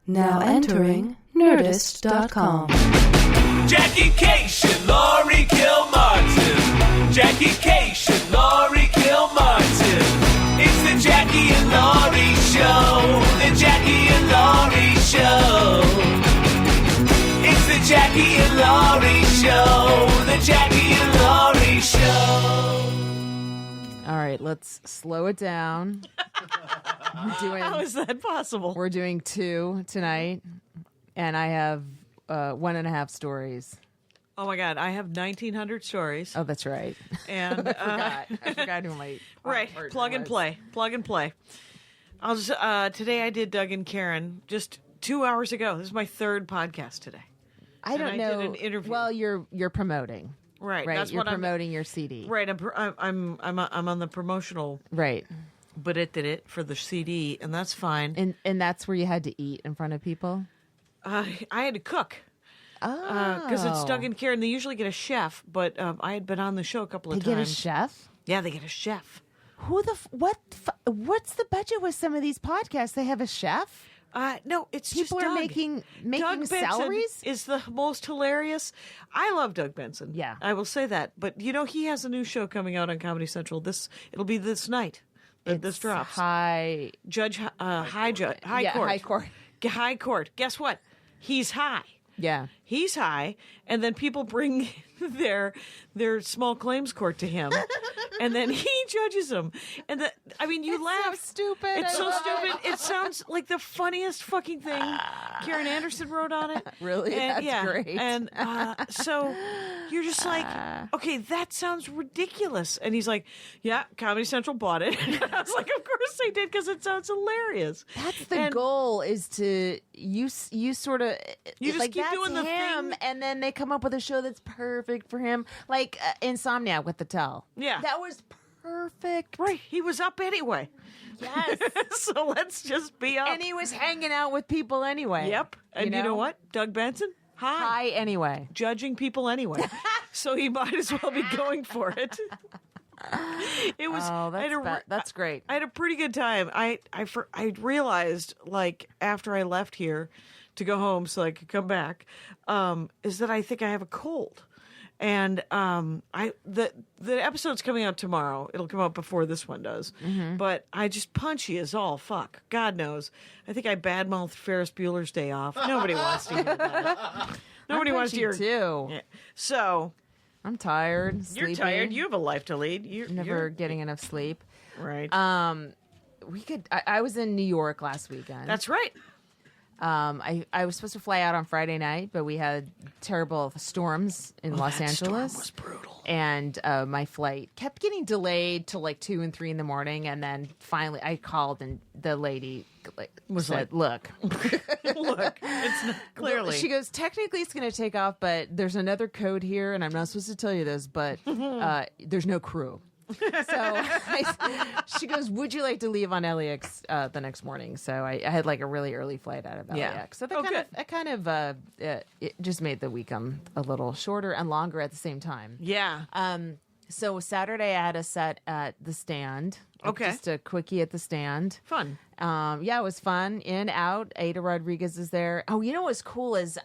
Now entering Nerdist.com. Jackie Cation, Laurie Kilmartin. Jackie Cation, Laurie Kilmartin. It's the Jackie and Laurie Show. The Jackie and Laurie Show. It's the Jackie and Laurie Show. The Jackie and Laurie Show. All right, let's slow it down. How is that possible? We're doing 2 tonight, and I have 1.5 stories. Oh my God, I have 1,900 stories. Oh, that's right. And I forgot who my right, plug and was. play. I'll just today I did Doug and Karen just 2 hours ago. This is my 3rd podcast today. I don't know. did an interview. Well, you're promoting, Right, right? that's You're what promoting your CD, Right, I'm on the promotional right? but it did it for the CD, and that's fine. And that's where you had to eat in front of people. I had to cook. Oh, Because it's Doug and Karen. They usually get a chef, but I had been on the show a couple of They times. get a chef. Yeah, they get a chef. Who the what's the budget with some of these podcasts? They have a chef. No, it's People just are Doug. making Doug Benson salaries? is the most hilarious. I love Doug Benson. Yeah. I will say that. But he has a new show coming out on Comedy Central. It'll be this night that this It's drops. High High Court. High Court. Guess what? He's high. Yeah. He's high, and then people bring their small claims court to him, and then he judges them. And you laugh. So stupid. It's I so love stupid. It sounds like the funniest fucking thing. Karen Anderson wrote on it. Really? And, That's great. And so you're just like, okay, that sounds ridiculous. And he's like, yeah, Comedy Central bought it. And I was like, of course they did, because it sounds hilarious. That's the And- goal, is to you sort of You just like, keep that's doing the him, thing. and then they come up with a show that's perfect for him, like Insomniac with the Tell. Yeah. that was perfect. Right. He was up anyway. Yes, So let's just be up. and he was hanging out with people anyway. Yep. And you know what? Doug Benson? Hi, anyway. Judging people anyway. So he might as well be going for it. It was. Oh, that's great. I had a pretty good time. I realized, like, after I left here to go home so I could come back, is that I think I have a cold. And the episode's coming out tomorrow. It'll come out before this one does. Mm-hmm. But I just punchy as all fuck. God knows. I think I badmouthed Ferris Bueller's Day Off. Nobody wants to hear that. Nobody I'm wants to punchy hear. too. Yeah. So I'm tired. you're sleepy, tired. You have a life to lead. never getting enough sleep. right. I was in New York last weekend. That's right. I was supposed to fly out on Friday night, but we had terrible storms in Los That storm Angeles. was brutal. And my flight kept getting delayed till like 2 and 3 in the morning. And then finally I called, and the lady said, look, Look, it's not, clearly. she goes, technically it's going to take off, but there's another code here, and I'm not supposed to tell you this, but there's no crew. So she goes, would you like to leave on LAX the next morning? So I had like a really early flight out of LAX. So that it just made the week a little shorter and longer at the same time. yeah. So Saturday I had a set at the Stand. Okay. Just a quickie at the Stand. Fun. Yeah, it was fun. In, out. Ada Rodriguez is there. Oh, you know what's cool is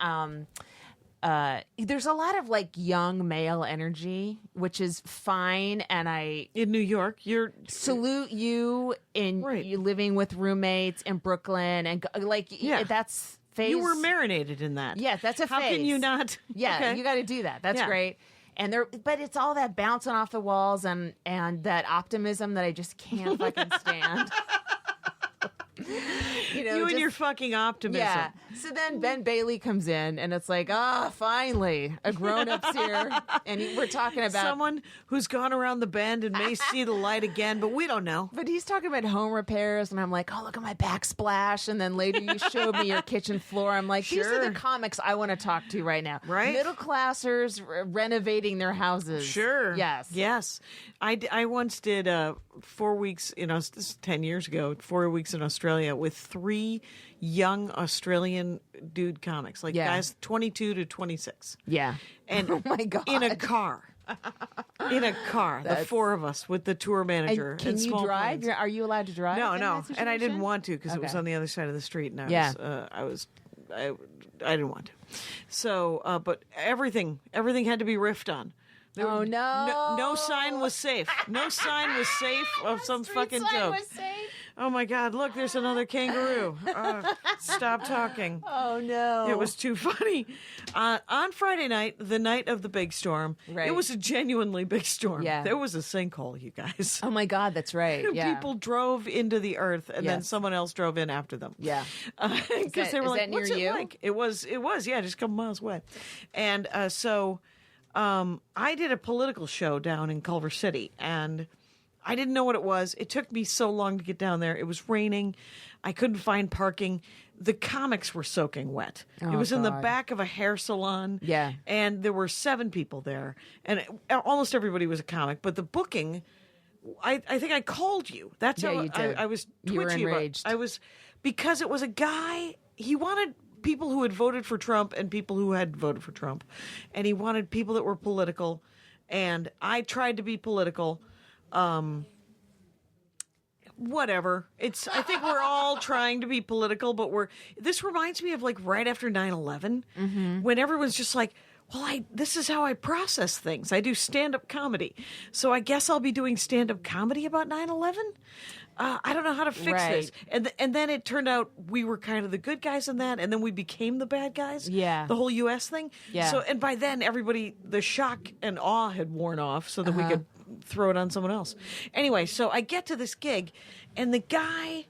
there's a lot of like young male energy, which is fine. And I In New York, you're salute you in Right. you living with roommates in Brooklyn, and Yeah. that's phase. you were marinated in that. Yeah, that's a How phase. can you not? Yeah, Okay. you got to do that. That's Yeah. great. And but it's all that bouncing off the walls and that optimism that I just can't fucking stand. You and your fucking optimism. Yeah. So then Ben Bailey comes in, and it's like, finally, a grown-up's here. And we're talking about... Someone who's gone around the bend and may see the light again, but we don't know. But he's talking about home repairs, and I'm like, oh, look at my backsplash. And then later you showed me your kitchen floor. I'm like, these are Sure. the comics I want to talk to right now. Right. Middle-classers renovating their houses. Sure. Yes. Yes. I once did 4 weeks, this is 10 years ago, 4 weeks in Australia with 3 young Australian dude comics, like Yeah. guys 22 to 26. Yeah. And Oh, my God. in a car. In a car, the four of us with the tour manager. And can and you small drive? planes. Are you allowed to drive? No, in no, that and I didn't situation? want to because it was Okay. on the other side of the street, and Yeah. I didn't want to. So, but everything had to be riffed on. There Oh, were- no. no sign was safe. No sign was safe of some fucking joke. Oh my God! Look, there's another kangaroo. Stop talking. Oh no! It was too funny. On Friday night, the night of the big storm, Right. it was a genuinely big storm. Yeah. There was a sinkhole, you guys. Oh my God, that's right. Yeah. People drove into the earth, and then Yes. someone else drove in after them. Yeah. Because they were is like, that near "What's it you?" like?" It was, yeah, just a couple miles away. And so, I did a political show down in Culver City, and I didn't know what it was. It took me so long to get down there. It was raining. I couldn't find parking. The comics were soaking wet. It Oh, was in the God. back of a hair salon. Yeah. And there were 7 people there, and almost everybody was a comic. But the booking, I think I called you. That's Yeah, how you did. I was You were twitchy about. enraged. I was, because it was a guy. He wanted people who had voted for Trump and people who had voted for Trump, and he wanted people that were political. And I tried to be political. Whatever. I think we're all trying to be political, but this reminds me of like right after 9/11 when everyone's just like, well, this is how I process things. I do stand-up comedy. So I guess I'll be doing stand-up comedy about 9/11. I don't know how to fix this. And then it turned out we were kind of the good guys in that, and then we became the bad guys. Yeah. The whole U.S. thing. Yeah. So, and by then the shock and awe had worn off so that we could throw it on someone else. Anyway, so I get to this gig, and the guy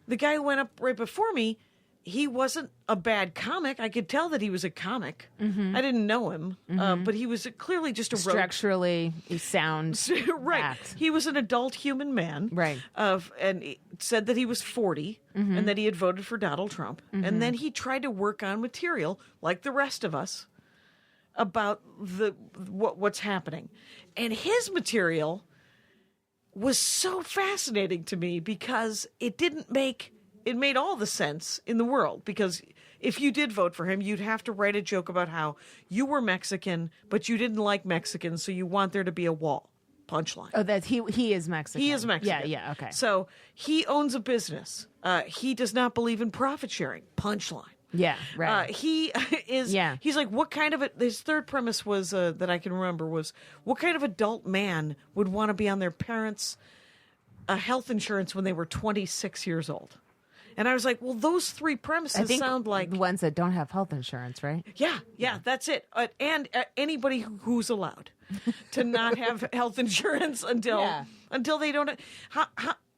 who went up right before me, he wasn't a bad comic. I could tell that he was a comic. I didn't know him, but he was clearly just a rogue. Structurally sound. Right. act. He was an adult human man. Right. And he said that he was 40 and that he had voted for Donald Trump. And then he tried to work on material, like the rest of us, about what's happening. And his material was so fascinating to me because it made all the sense in the world, because if you did vote for him, you'd have to write a joke about how you were Mexican, but you didn't like Mexicans, so you want there to be a wall. Punchline. Oh, that he is Mexican. He is Mexican. Yeah. Okay. So he owns a business. He does not believe in profit sharing. Punchline. Yeah. Right. He is. Yeah. He's like, what kind of his third premise was that I can remember was, what kind of adult man would want to be on their parents' health insurance when they were 26 years old? And I was like, well, those 3 premises I think sound like the ones that don't have health insurance, right? yeah, that's it. And anybody who's allowed to not have health insurance until they don't.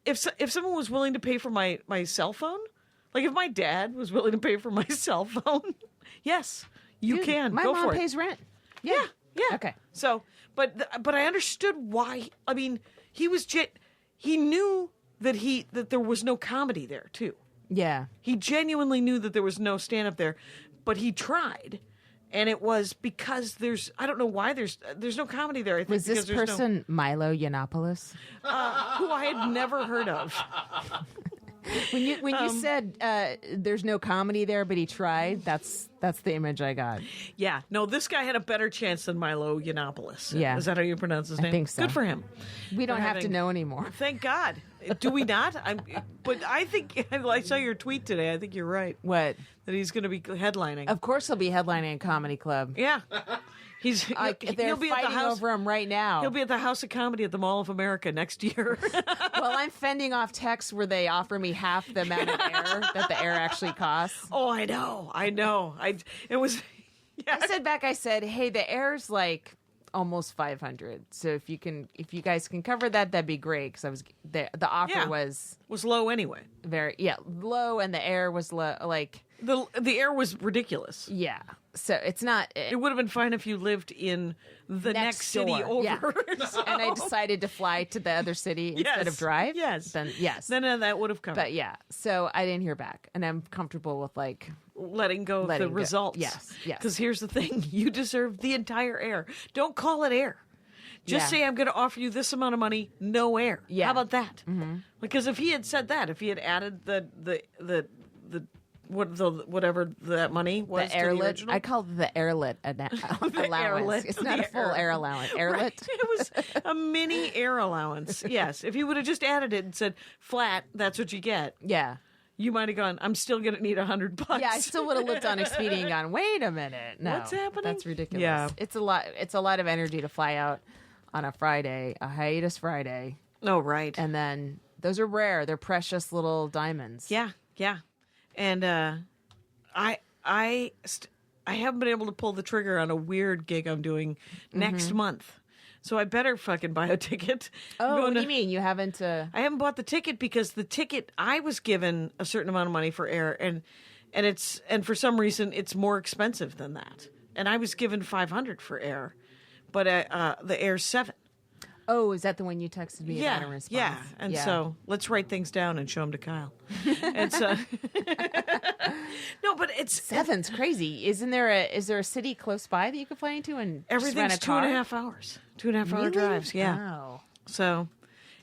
If someone was willing to pay for my cell phone, like if my dad was willing to pay for my cell phone, yes, you Dude, can. My Go mom for pays it. rent. Yeah. Okay. So, but I understood why. I mean, he knew that there was no comedy there too. Yeah. He genuinely knew that there was no stand-up there, but he tried, and it was because I don't know why there's no comedy there. I think Was this because there's person Milo Yiannopoulos? who I had never heard of. When you said there's no comedy there, but he tried, that's the image I got. Yeah, no, this guy had a better chance than Milo Yiannopoulos. Yeah. Is that how you pronounce his name? think so. Good for him. We don't For have to having- know anymore. Thank God. Do we not? But I think I saw your tweet today. I think you're right What? that he's going to be headlining. Of course, he'll be headlining a comedy club. Yeah, they're They're fighting over him right now. He'll be at the House of Comedy at the Mall of America next year. Well, I'm fending off texts where they offer me half the amount of air that the air actually costs. Oh, I know. It was. Yeah. I said, hey, the air's like almost 500. So if you guys can cover that, that'd be great. Because the offer Yeah. was low anyway. very low, and the air was low. Like The air was ridiculous. yeah. So it's not. It would have been fine if you lived in the next city door. Yeah. over. So- And I decided to fly to the other city instead of drive. Yes. Then yes. Then that would have come. But yeah. So I didn't hear back, and I'm comfortable with like. letting go of Letting the go. results. Yes, yes. Because here's the thing: you deserve the entire air. Don't call it air. Just Yeah. say I'm going to offer you this amount of money, no air. Yeah. How about that? Mm-hmm. Because if he had said that, if he had added the whatever that money was. The to airlit. original. I call it the airlit allowance. airlit. It's not a full air allowance. Airlit. Right. It was a mini air allowance. Yes. If you would have just added it and said flat, that's what you get. Yeah. You might have gone, I'm still going to need $100. Yeah, I still would have looked on Expedia and gone, wait a minute. No. What's happening? That's ridiculous. Yeah. It's a lot of energy to fly out on a Friday, a hiatus Friday. Oh, right. And then those are rare. They're precious little diamonds. Yeah. And I haven't been able to pull the trigger on a weird gig I'm doing next month. So I better fucking buy a ticket. Oh, what do you mean? You haven't... I haven't bought the ticket because the ticket, I was given a certain amount of money for air, and for some reason it's more expensive than that. And I was given $500 for air, but the air's $7. Oh, is that the one you texted me about in response? Yeah. And so let's write things down and show them to Kyle. And so, no, but it's Seven's crazy. Is there a city close by that you could fly into and just everything's rent a car? 2.5 hours. 2.5 hour Really? drives. Yeah. Wow. So,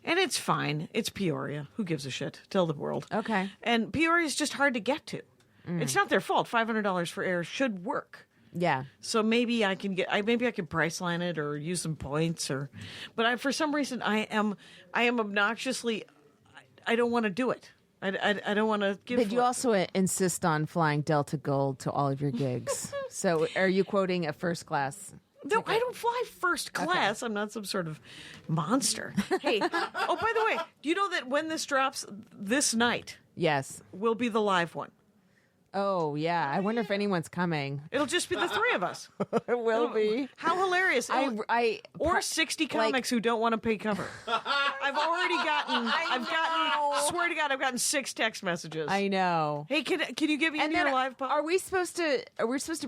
and it's fine. It's Peoria. Who gives a shit? Tell the world. Okay. And Peoria is just hard to get to. It's not their fault. $500 for air should work. Yeah. So maybe I can price line it or use some points but for some reason I am obnoxiously, I don't want to do it. I don't want to give. But you also insist on flying Delta Gold to all of your gigs. So are you quoting a first class? No, I don't fly first class. I'm not some sort of monster. Hey, oh, by the way, do you know that when this drops this night Yes. will be the live one? Oh, yeah. I wonder if anyone's coming. It'll just be the three of us. It will be. How hilarious. Or 60 comics who don't want to pay cover. Swear to God, I've gotten 6 text messages. I know. Hey, can you get me into your live pub? Are we supposed to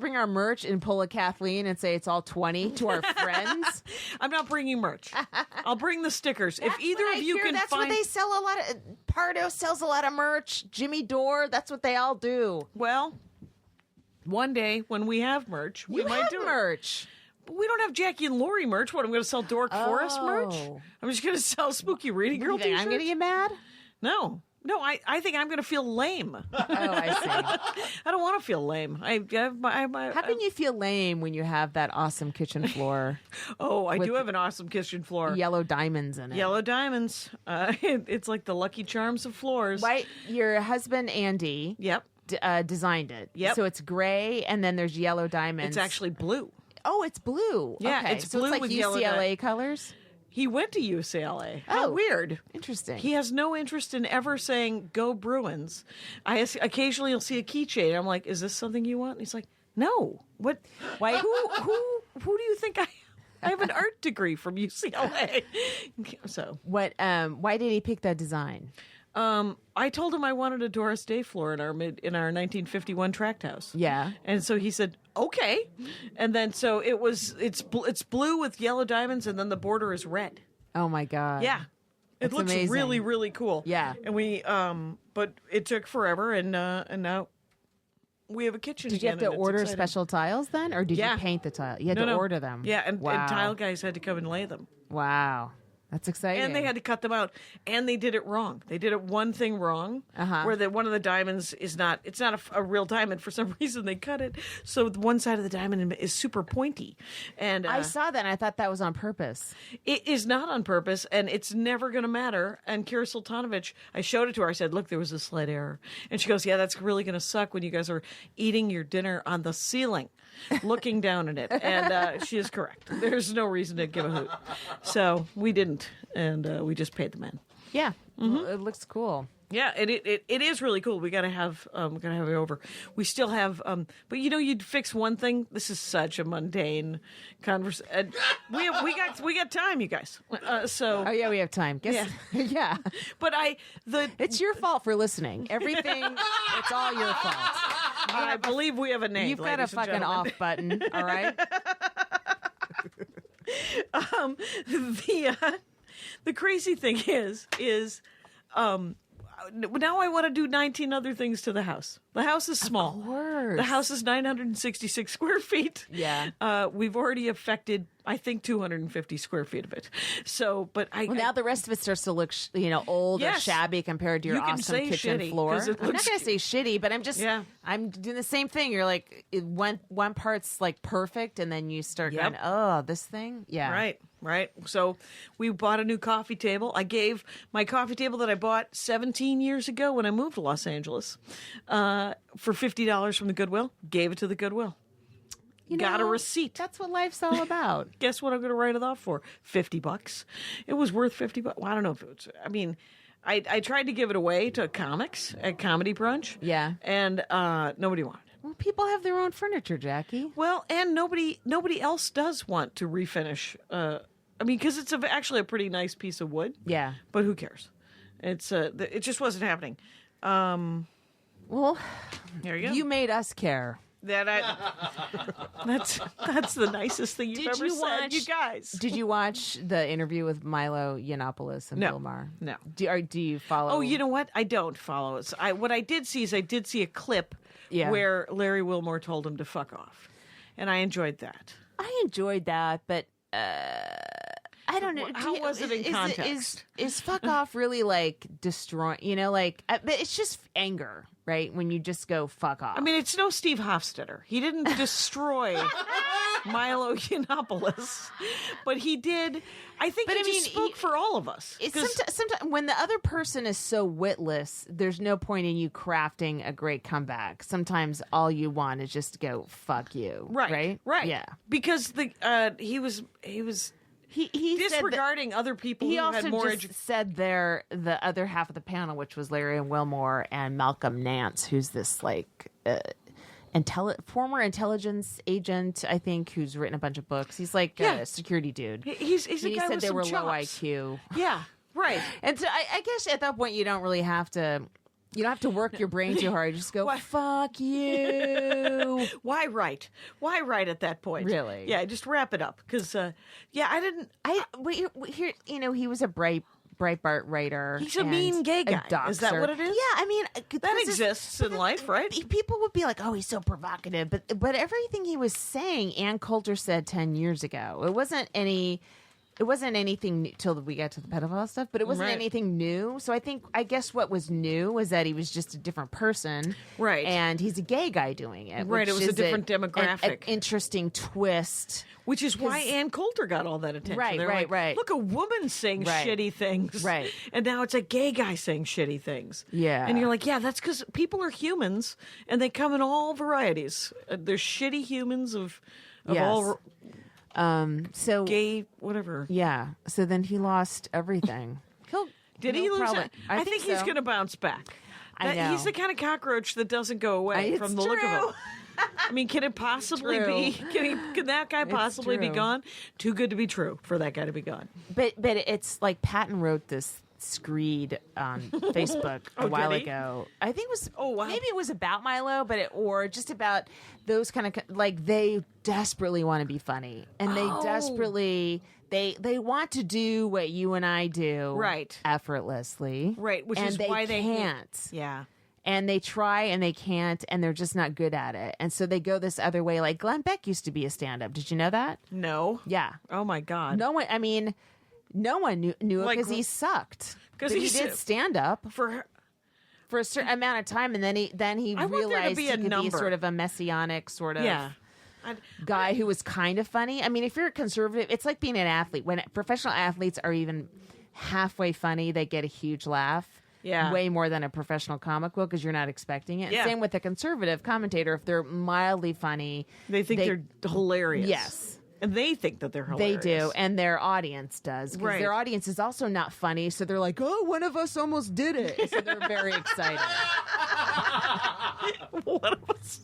bring our merch and pull a Kathleen and say it's all 20 to our friends? I'm not bringing merch. I'll bring the stickers. If either of you can that's find... what they sell a lot of. Pardo sells a lot of merch. Jimmy Dore, that's what they all do. Well, one day when we have merch, we You might have do it. merch. But we don't have Jackie and Lori merch. What, I'm going to sell Dork Forest merch? Oh. I'm just going to sell Spooky Reading Girl You think t-shirts? I'm going to get mad? No, I think I'm going to feel lame. Oh, I see. I don't want to feel lame. How can you feel lame when you have that awesome kitchen floor, I do have an awesome kitchen floor. yellow diamonds in it? Yellow diamonds. It's like the Lucky Charms of floors. Right, your husband Andy Yep. designed it. Yep. So it's gray and then there's yellow diamonds. It's actually blue. Oh, it's blue. Yeah, okay. it's so blue it's like with yellow UCLA colors. He went to UCLA. How Oh. weird. Interesting. He has no interest in ever saying "Go Bruins." Occasionally you'll see a keychain. I'm like, "Is this something you want?" And he's like, "No." What? Why? Who do you think I have an art degree from UCLA. So What? Why did he pick that design? I told him I wanted a Doris Day floor in our 1951 tract house. Yeah. And so he said, "Okay." And then so it's blue with yellow diamonds, and then the border is red. Oh my god. Yeah. It That's looks amazing. really, really cool. Yeah. And we but it took forever, and now we have a kitchen. Did you have again, to and it's order exciting. special tiles then, or did Yeah. you paint the tile? You had to No. order them. Yeah, and wow. tile guys had to come and lay them. Wow, that's exciting. And they had to cut them out, and they did it wrong. They did it one thing wrong, where one of the diamonds is not. It's not a real diamond. For some reason, they cut it so the one side of the diamond is super pointy. And I saw that, and I thought that was on purpose. it is not on purpose, and it's never going to matter. And Kira Sultanovich, I showed it to her. I said, "Look, there was a slight error," and she goes, "Yeah, that's really going to suck when you guys are eating your dinner on the ceiling." Looking down at it, and she is correct. There's no reason to give a hoot, so we didn't, and we just paid the man. Yeah, well, it looks cool. Yeah, it is really cool. We gotta have it over. We still have, but you'd fix one thing. This is such a mundane conversation. We got time, you guys. So Oh yeah, we have time. Guess, yeah. but It's your fault for listening. Everything, it's all your fault. I believe we have a name. You've got a ladies and fucking gentlemen. off button, all right? The crazy thing is now I want to do 19 other things to the house. The house is small. course. The house is 966 square feet. Yeah. We've already affected, I think, 250 square feet of it. So, but Well, now the rest of it starts to look, old or Yes. shabby compared to your You can awesome say kitchen shitty, floor. 'cause it I'm not looks going to say shitty, but I'm doing the same thing. You're like, one part's like perfect, and then you start Yep. going, oh, this thing? Yeah. Right. So we bought a new coffee table. I gave my coffee table that I bought 17 years ago when I moved to Los Angeles for $50 from the Goodwill. Gave it to the Goodwill. Got a receipt. That's what life's all about. Guess what I'm going to write it off for? $50. It was worth $50. Well, I don't know if it was. I mean, I tried to give it away to comics at Comedy Brunch. Yeah. And nobody wanted it. Well, people have their own furniture, Jackie. Well, and nobody else does want to refinish. I mean, because it's actually a pretty nice piece of wood. Yeah. But who cares? It just wasn't happening. Well, There you go. you made us care. That's the nicest thing you've ever said, you guys. Did you watch the interview with Milo Yiannopoulos and No. Bill Maher? No. Do you follow? Oh, you know what? I don't follow it. What I did see is I did see a clip Yeah. where Larry Wilmore told him to fuck off, and I enjoyed that. I enjoyed that, but I don't know. Well, how was it in context? Is fuck off really like destroying? But it's just anger, right? When you just go fuck off. I mean, it's no Steve Hofstetter. He didn't destroy Milo Yiannopoulos, but he did. I think he just spoke for all of us. Sometimes when the other person is so witless, there's no point in you crafting a great comeback. Sometimes all you want is just to go fuck you, right? Yeah. Because he was He said that- disregarding other people He who also had more just said there the other half of the panel, which was Larry and Wilmore and Malcolm Nance, who's this like former intelligence agent, I think, who's written a bunch of books. He's like Yeah. a security dude. He's a he guy said with they some were low chops. IQ, Yeah, right. and so I guess at that point you don't really have to. You don't have to work your brain too hard. You just go, Why- fuck you. Why write? Why write at that point? Really? Yeah, just wrap it up. Because, I didn't. Here, he was a Breitbart writer. He's a and mean gay guy. doxer. Is that what it is? Yeah, I mean, That exists in life, right? People would be like, "Oh, he's so provocative," but everything he was saying, Ann Coulter said 10 years ago. It wasn't anything till we got to the pedophile stuff, but it wasn't Right. anything new. So I guess what was new was that he was just a different person, Right. And he's a gay guy doing it, Right, which it was a is different an demographic. interesting twist. Which is why Ann Coulter got all that attention. Right, They're right, like, right. Look, a woman saying Right. shitty things. Right. And now it's a gay guy saying shitty things. Yeah. And you're like, yeah, that's because people are humans and they come in all varieties. There's shitty humans of Yes. all So gay, whatever. yeah. So then he lost everything. Did he he'll lose probably- it? I think he's so. going to bounce back. I know. He's the kind of cockroach that doesn't go away It's from the look of him. true. I mean, can it possibly be? Can that guy possibly be true. gone? Too good to be true for that guy to be gone. But it's like Patton wrote this screed on Facebook a while did he? ago. I think it was wow. maybe it was about Milo, or just about those kind of like they desperately want to be funny and they desperately they want to do what you and I do Right. effortlessly. Right, which and is they why they can't. Yeah. And they try and they can't and they're just not good at it. And so they go this other way. Like Glenn Beck used to be a stand-up. Did you know that? No. Yeah. Oh my God. No one knew it Like, because he sucked. 'cause But he he did s- stand up For for a certain amount of time, and then he I want there to realized be he a could be number. sort of a messianic sort of yeah. guy who was kind of funny. I mean, if you're a conservative, it's like being an athlete. When professional athletes are even halfway funny, they get a huge laugh. Yeah. Way more than a professional comic will because you're not expecting it. Yeah. Same with a conservative commentator. If they're mildly funny, They think they're hilarious. Yes. And they think that they're They hilarious. do, and their audience does. Because Right. their audience is also not funny, so they're like, oh, one of us almost did it. So they're very excited. One of us.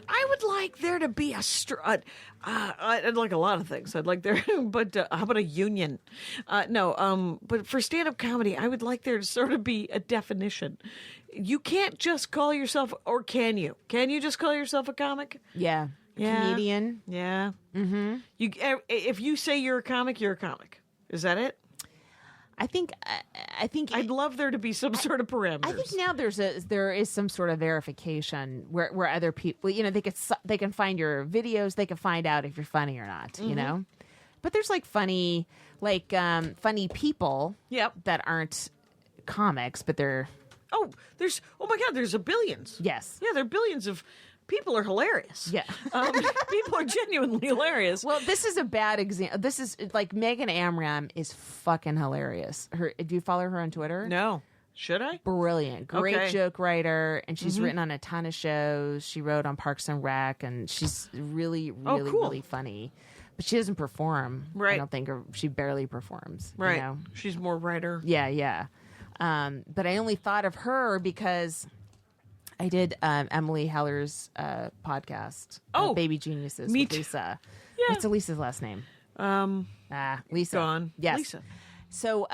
I would like there to be I'd like a lot of things. I'd like there, but how about a union? But for stand-up comedy, I would like there to sort of be a definition. You can't just call yourself, or can you? Can you just call yourself a comic? Yeah. Yeah. Comedian. Yeah. Mm-hmm. If you say you're a comic, you're a comic. Is that it? I think I'd love there to be some sort of parameters. I think now there is some sort of verification where other people, they can find your videos, they can find out if you're funny or not, But there's funny people Yep. that aren't comics, but they're oh my God, there's a billions. yes. Yeah, there are billions of people are hilarious. Yeah. People are genuinely hilarious. Well, this is a bad example. This is Megan Amram is fucking hilarious. Do you follow her on Twitter? No. Should I? Brilliant, great Okay. joke writer, and she's written on a ton of shows. She wrote on Parks and Rec, and she's really, really, cool. really funny. But she doesn't perform. Right. I don't think, or she barely performs. Right. You know? She's more writer. Yeah, yeah. But I only thought of her because I did Emily Heller's podcast, Baby Geniuses, me with too. Lisa. Yeah. What's Lisa's last name? Lisa. Gone. Yes. Lisa. So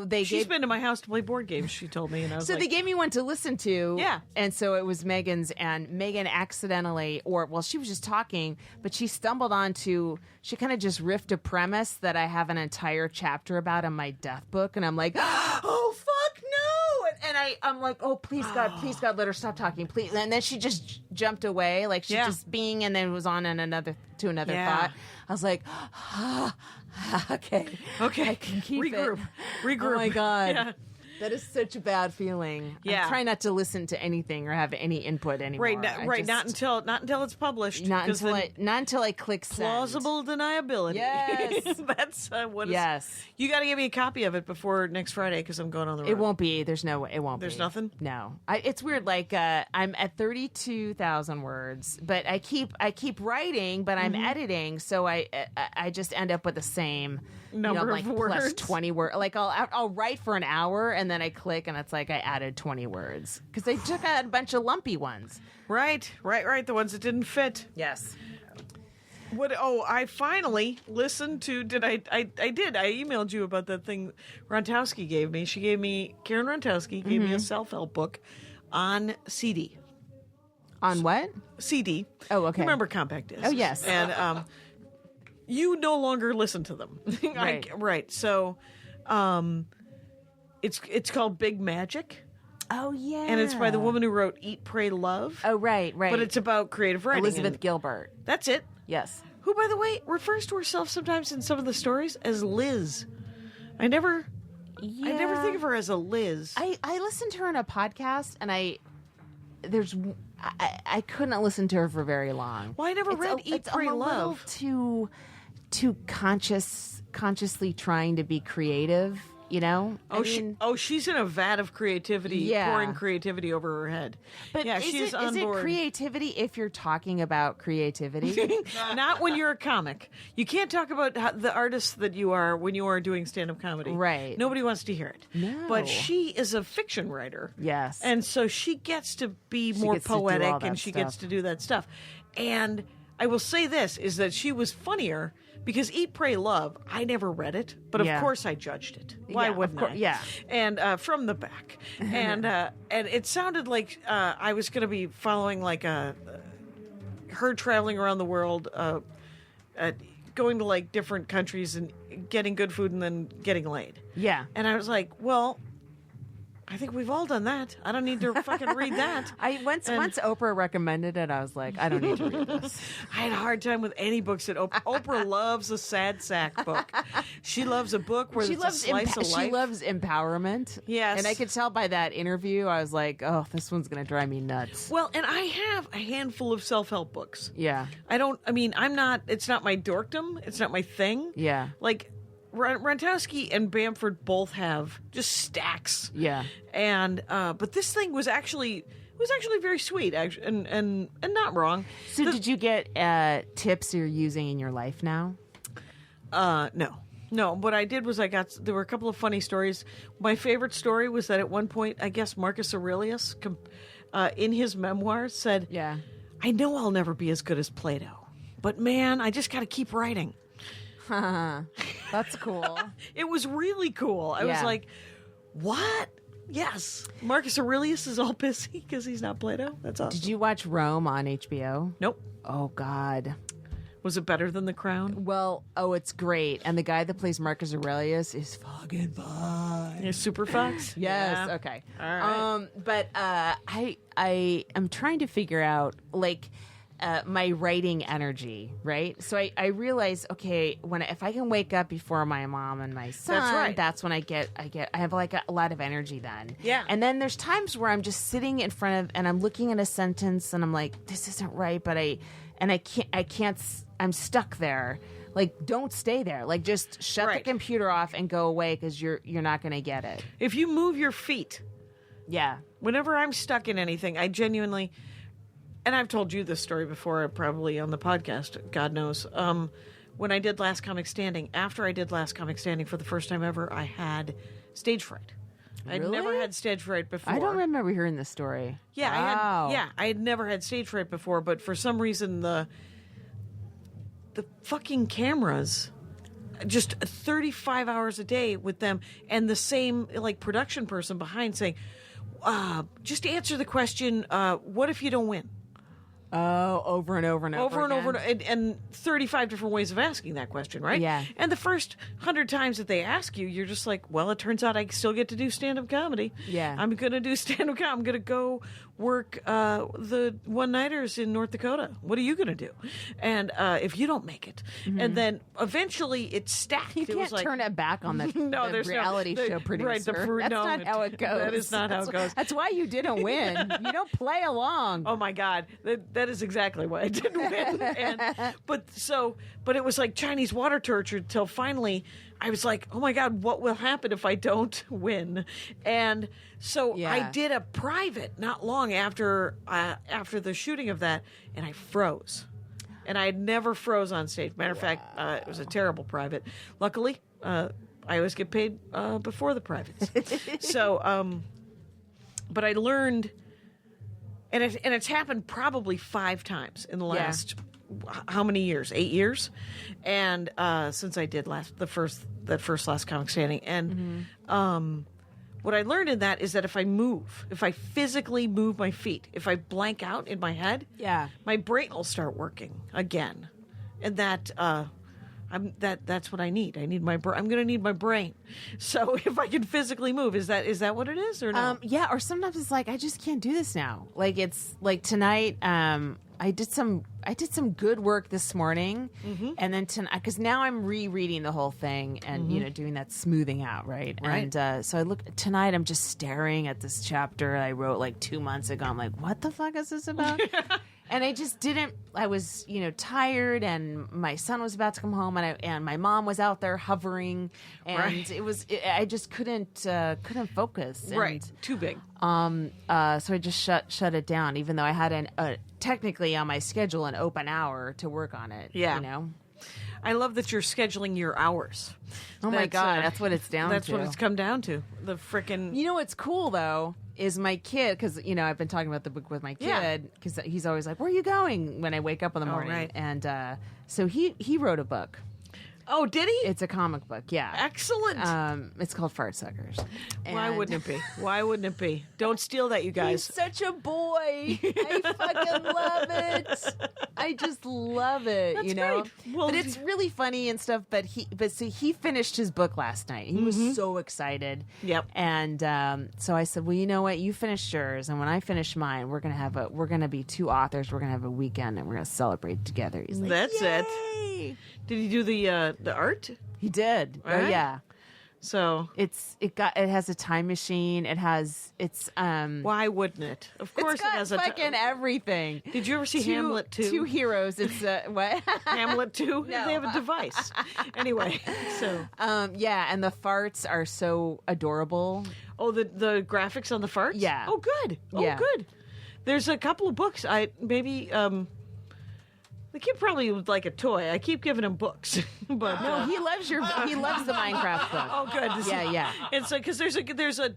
they She's gave. been to my house to play board games, she told me, and I was So like, they gave me one to listen to. Yeah. And so it was Megan's, and Megan accidentally, she was just talking, but she stumbled onto, she kind of just riffed a premise that I have an entire chapter about in my death book. And I'm like, oh, fuck no. And I'm like, oh, please God, let her stop talking, please. And then she just jumped away, like she Yeah. just being, and then was on another Yeah. thought. I was like, okay. okay, I can keep regroup. it. Regroup. Oh my God. Yeah. That is such a bad feeling. Yeah. I'm trying not to listen to anything or have any input anymore. Right, I right. just- Not until it's published. not 'cause until then not until I click send. plausible deniability. Yes. That's what. Yes. You got to give me a copy of it before next Friday because I'm going on the road. It won't be. There's no way. It won't. There's be. nothing? No. It's weird. I'm at 32,000 words, but I keep writing, but I'm editing, so I just end up with the same Number like of plus words. 20 words. Like I'll write for an hour and then I click and it's like I added 20 words because they took out a bunch of lumpy ones. Right. The ones that didn't fit. Yes. What? Oh, I finally listened to. Did I? I did. I emailed you about that thing Rontowski gave me. She gave me Karen Rontowski gave me a self-help book on CD. On what? CD. Oh, okay. You remember compact discs? Oh, yes. And you no longer listen to them. Right. Right. So, it's called Big Magic, Oh yeah. and it's by the woman who wrote Eat, Pray, Love. Oh right. But it's about creative writing. Elizabeth and Gilbert. That's it. Yes. Who, by the way, refers to herself sometimes in some of the stories as Liz. I never think of her as a Liz. I listened to her on a podcast, and I couldn't listen to her for very long. Well, I never read Eat, it's Pray, a little Love. too consciously trying to be creative. You know? She's in a vat of creativity, Yeah. pouring creativity over her head. But yeah, is she is it, on is board. it creativity if you're talking about creativity? Not when you're a comic. You can't talk about the artist that you are when you are doing stand-up comedy. Right. Nobody wants to hear it. No. But she is a fiction writer. Yes. And so she gets to be more gets to do all poetic that and she gets stuff. to do that stuff. And I will say this, is that she was funnier because Eat, Pray, Love, I never read it, but of Yeah. course I judged it. Why Yeah, of wouldn't cour- I? yeah. And from the back. And it sounded like I was going to be following like her traveling around the world, going to like different countries and getting good food and then getting laid. Yeah. And I was like, well, I think we've all done that. I don't need to fucking read that. Once Oprah recommended it, I was like, I don't need to read this. I had a hard time with any books that Oprah loves a sad sack book. She loves a book where it's a slice of life. She loves empowerment. Yes. And I could tell by that interview, I was like, oh, this one's going to drive me nuts. Well, and I have a handful of self-help books. Yeah. It's not my dorkdom. It's not my thing. Yeah. Like, Rontowski and Bamford both have just stacks. Yeah. And but this thing was actually very sweet, actually, and not wrong. So did you get tips you're using in your life now? No. What I did was there were a couple of funny stories. My favorite story was that at one point, I guess Marcus Aurelius, in his memoirs, said, Yeah. "I know I'll never be as good as Plato, but man, I just got to keep writing." That's cool. It was really cool. I was Yeah. like, "What?" Yes, Marcus Aurelius is all pissy because he's not Plato. That's awesome. Did you watch Rome on HBO? Nope. Oh, God. Was it better than The Crown? Well, it's great. And the guy that plays Marcus Aurelius is fucking fine. Yeah, Super Fox? Yes. Yeah. Okay. All right. But I am trying to figure out like my writing energy, right? So I realize, okay, if I can wake up before my mom and my son, right. that's when I have like a lot of energy then. Yeah. And then there's times where I'm just sitting in front of and I'm looking at a sentence and I'm like, this isn't right, but I can't. I'm stuck there. Like, don't stay there. Like, just shut the Right. computer off and go away because you're not going to get it. If you move your feet, Yeah. whenever I'm stuck in anything, I genuinely, and I've told you this story before, probably on the podcast, God knows. When I did Last Comic Standing, after I did Last Comic Standing for the first time ever, I had stage fright. I'd never Really? had stage fright before. I don't remember hearing this story. Yeah, Wow. I had never had stage fright before, but for some reason the fucking cameras, just 35 hours a day with them, and the same like production person behind saying, just answer the question, what if you don't win? Oh, over and over and over. Over and over, again. and 35 different ways of asking that question, right? Yeah. And the first 100 times that they ask you, you're just like, well, it turns out I still get to do stand-up comedy. Yeah. I'm going to do stand-up comedy. I'm going to go work the one-nighters in North Dakota. What are you going to do? And if you don't make it. And then eventually it stacked. You It can't was like, turn it back on the, No, the there's no- reality the- show producer. right, That's no, not how it goes. that is not how it goes. That's why you didn't win. You don't play along. Oh my God, that is exactly why I didn't win. But it was like Chinese water torture till finally I was like, oh my God, what will happen if I don't win? And so Yeah. I did a private not long after the shooting of that, and I froze. And I had never froze on stage. Matter of fact, it was a terrible private. Luckily, I always get paid before the privates. So, but I learned. And it's happened probably 5 times in the last how many years? 8 years, and since I did that first Last Comic Standing, and what I learned in that is that if I physically move my feet, if I blank out in my head, Yeah. my brain will start working again, and that. That's what I need. I need my brain. I'm going to need my brain. So if I can physically move, is that what it is or no? Yeah, or sometimes it's like I just can't do this now. Like it's like tonight. I did some good work this morning, and then tonight because now I'm rereading the whole thing and doing that smoothing out, right? Right. And so I look tonight. I'm just staring at this chapter I wrote like 2 months ago. I'm like, what the fuck is this about? And I just didn't. I was, tired, and my son was about to come home, and my mom was out there hovering, and Right. I just couldn't focus. And, Right, too big. so I just shut it down, even though I had technically on my schedule an open hour to work on it. Yeah. I love that you're scheduling your hours. Oh my God, that's what it's down That's to. what it's come down to. The frickin' You know what's cool though is my kid, because I've been talking about the book with my Yeah. kid because he's always like, "Where are you going?" when I wake up in the morning, right. and so he wrote a book. Oh, did he? It's a comic book, yeah. Excellent. It's called Fart Suckers. Why And- wouldn't it be? Why wouldn't it be? Don't steal that, you guys. He's such a boy. I fucking love it. I just love it. That's you know, great. Well, but it's really funny and stuff. But he finished his book last night. He was so excited. Yep. And so I said, well, you know what? You finished yours, and when I finish mine, we're gonna be 2 authors. We're gonna have a weekend, and we're gonna celebrate together. He's like, That's it. Yay! Did he do the art? He did. Oh Right. yeah. So It has a time machine. It's why wouldn't it? Of course, it's got it has a fucking everything. Did you ever see Hamlet 2? 2 heroes. It's what? Hamlet 2? No. They have a device. Anyway, so Yeah, and the farts are so adorable. the graphics on the farts? Yeah. Oh, good. Oh, Yeah. good. There's a couple of books. The kid probably would like a toy. I keep giving him books, but No, he loves the Minecraft book. oh, good. Yeah. And so because there's a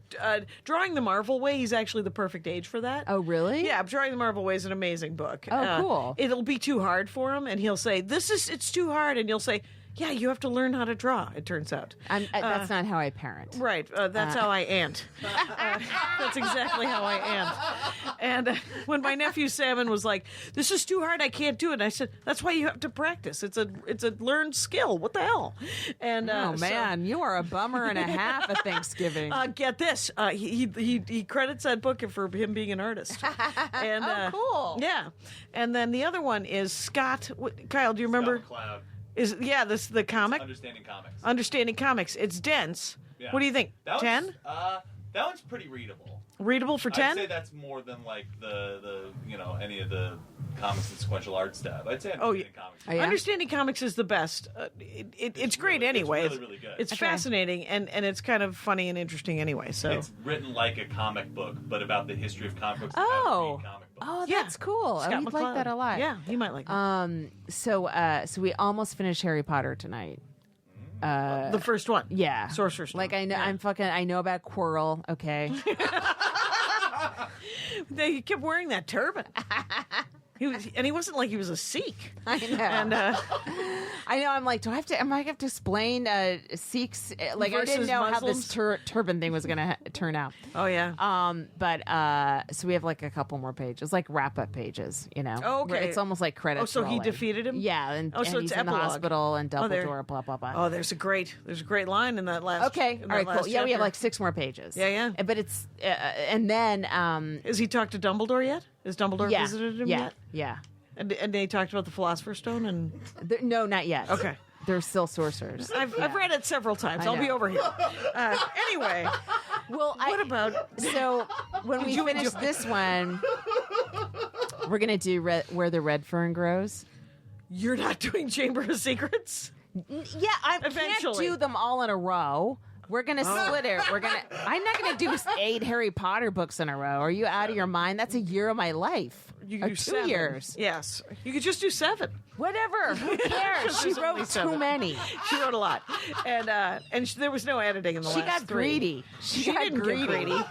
Drawing the Marvel Way. He's actually the perfect age for that. Oh, really? Yeah, Drawing the Marvel Way is an amazing book. Oh, cool. It'll be too hard for him, and he'll say, it's too hard. And you'll say, Yeah, you have to learn how to draw, it turns out. That's not how I parent. Right. That's how I ant. That's exactly how I ant. And when my nephew Salmon was like, "This is too hard. I can't do it," I said, "That's why you have to practice. It's a learned skill. What the hell?" And Oh man, you are a bummer and a half at Thanksgiving. Get this. He credits that book for him being an artist. And, cool. Yeah. And then the other one is Scott. Kyle, do you remember? Cloud. This is the comic? Understanding Comics. Understanding Comics. It's dense. Yeah. What do you think? That 10? That one's pretty readable. Readable for 10? I'd say that's more than like the any of the comics and sequential art stuff. I'd say Understanding Comics. Oh, yeah? Understanding Comics is the best. It's great really- anyway. it's really, really good. It's Okay. fascinating and it's kind of funny and interesting anyway. So It's written like a comic book, but about the history of comic books. and Oh. how to read comic books. Oh, yeah. that's cool. Scott Oh, you'd like McCloud. that a lot. Yeah, you might like that. So we almost finished Harry Potter tonight. The first one. Yeah. Sorcerer's Stone. Like I know, Yeah. I know about Quirrell. Okay. He kept wearing that turban. He wasn't like he was a Sikh. I know. And I know. I'm like, do I have to? Am I have to explain Sikhs? Like, I didn't Versus know how Muslims? this turban thing was going to turn out. oh yeah. But so we have like a couple more pages, like wrap up pages. You know. Oh, okay. Where it's almost like credits. Oh, so he rolling. defeated him? Yeah, and, Oh, so and it's he's in the epilogue. hospital and Oh, there- Dumbledore, blah blah blah. Oh, there's a great line in that last. Okay, in all that right, cool. last Yeah, we have chapter. like 6 more pages. Yeah, yeah. But it's and then Has he talked to Dumbledore yet? Has Dumbledore yeah, visited him yeah, yet? yeah. And they talked about the Philosopher's Stone and No, not yet. Okay. They're still sorcerers. I've read it several times. I I'll be know. over here. Anyway, Well, what about? So when we you finish enjoy- this one, we're gonna do Where the Red Fern Grows. You're not doing Chamber of Secrets? Yeah, I Eventually. can't do them all in a row. We're gonna split it. I'm not gonna do 8 Harry Potter books in a row. Are you out of your mind? That's a year of my life. You Or could do 2 7. years. Yes, you could just do 7. Whatever. Who cares? She There's only wrote 7. too many. She wrote a lot, and there was no editing in the She last got 3. greedy. She got didn't greedy. get greedy.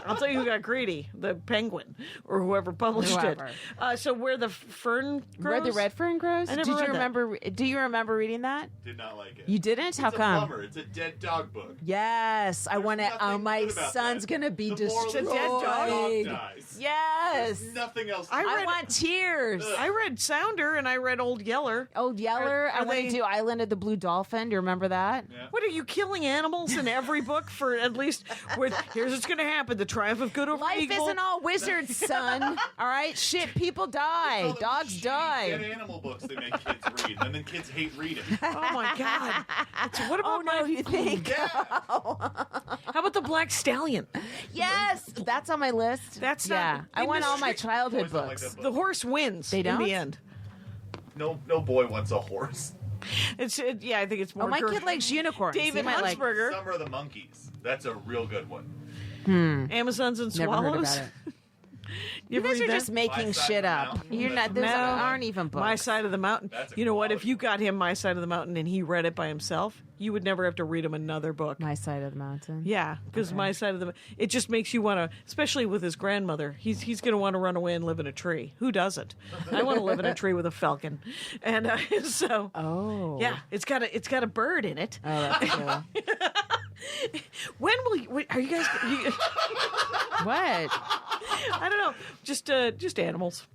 I'll tell you who got greedy: the Penguin or whoever published Whoever. it. So where the fern grows? Where the Red Fern Grows? I never Did you read that. remember? Do you remember reading that? Did not like it. You didn't? How it's come? a bummer. It's a dead dog book. Yes, I want to. Nothing Oh, my good about son's that. gonna be The moral of the destroyed. story is the dog dies. Yes, Nothing else. I I read- want tears. I read Sounder and I read Old Yeller. Old Yeller. Are I want they- to do Island of the Blue Dolphin. Do you remember that? Yeah. What are you killing animals in every book for at least? Here's what's going to happen: the triumph of good over Life evil. isn't all wizards, son. All right, shit. People die. All the Dogs shitty die. dead animal books they make kids read, and then kids hate reading. Oh my god! What about Oh no, you think? Yeah. How about the Black Stallion? Yes, that's on my list. That's yeah. not- I in want the all my street- childhood Boys don't like books. that book. The horse wins. They in don't? the end. No boy wants a horse. Yeah, I think it's more. Oh, my girl- kid likes unicorns. David He might like. Huntsberger, Summer of the Monkeys. That's a real good one. Amazons and Never heard Swallows. about it. You You ever guys are read just that? making My Side shit of the up. Mountain. You're not. Those No. aren't even books. My Side of the Mountain. That's a You know what? If quality you book. got him My Side of the Mountain and he read it by himself, you would never have to read him another book. My Side of the Mountain. Yeah, because My Side of the it just makes you want to, especially with his grandmother. He's going to want to run away and live in a tree. Who doesn't? I want to live in a tree with a falcon, and so Oh. yeah, it's got a bird in it. Oh, that's cool. When will you, are you guys? What? I don't know, just animals.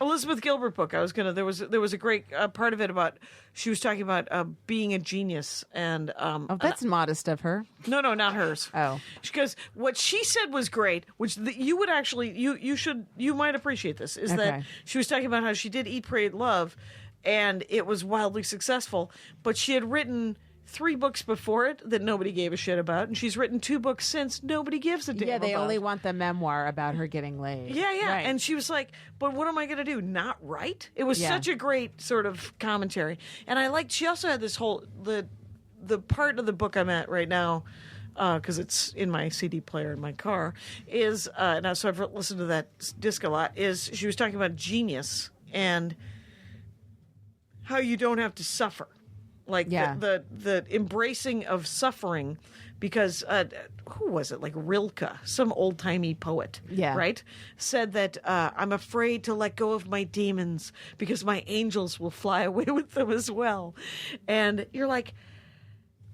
Elizabeth Gilbert book. There was a great part of it about she was talking about being a genius and Oh, that's modest of her. no, not hers. Oh. Because what she said was great, which you would actually you might appreciate this is that Okay. she was talking about how she did Eat, Pray, Love, and it was wildly successful, but she had written 3 books before it that nobody gave a shit about, and she's written 2 books since nobody gives a damn Yeah, they about. only want the memoir about her getting laid. Yeah. Right. And she was like, but what am I going to do? Not write? It was Yeah. such a great sort of commentary. And I liked, she also had this whole, the part of the book I'm at right now, because it's in my CD player in my car, is, and so I've listened to that disc a lot, is she was talking about genius and how you don't have to suffer. Like Yeah. the embracing of suffering because who was it? Like Rilke, some old timey poet, Yeah. right? Said that I'm afraid to let go of my demons because my angels will fly away with them as well. And you're like,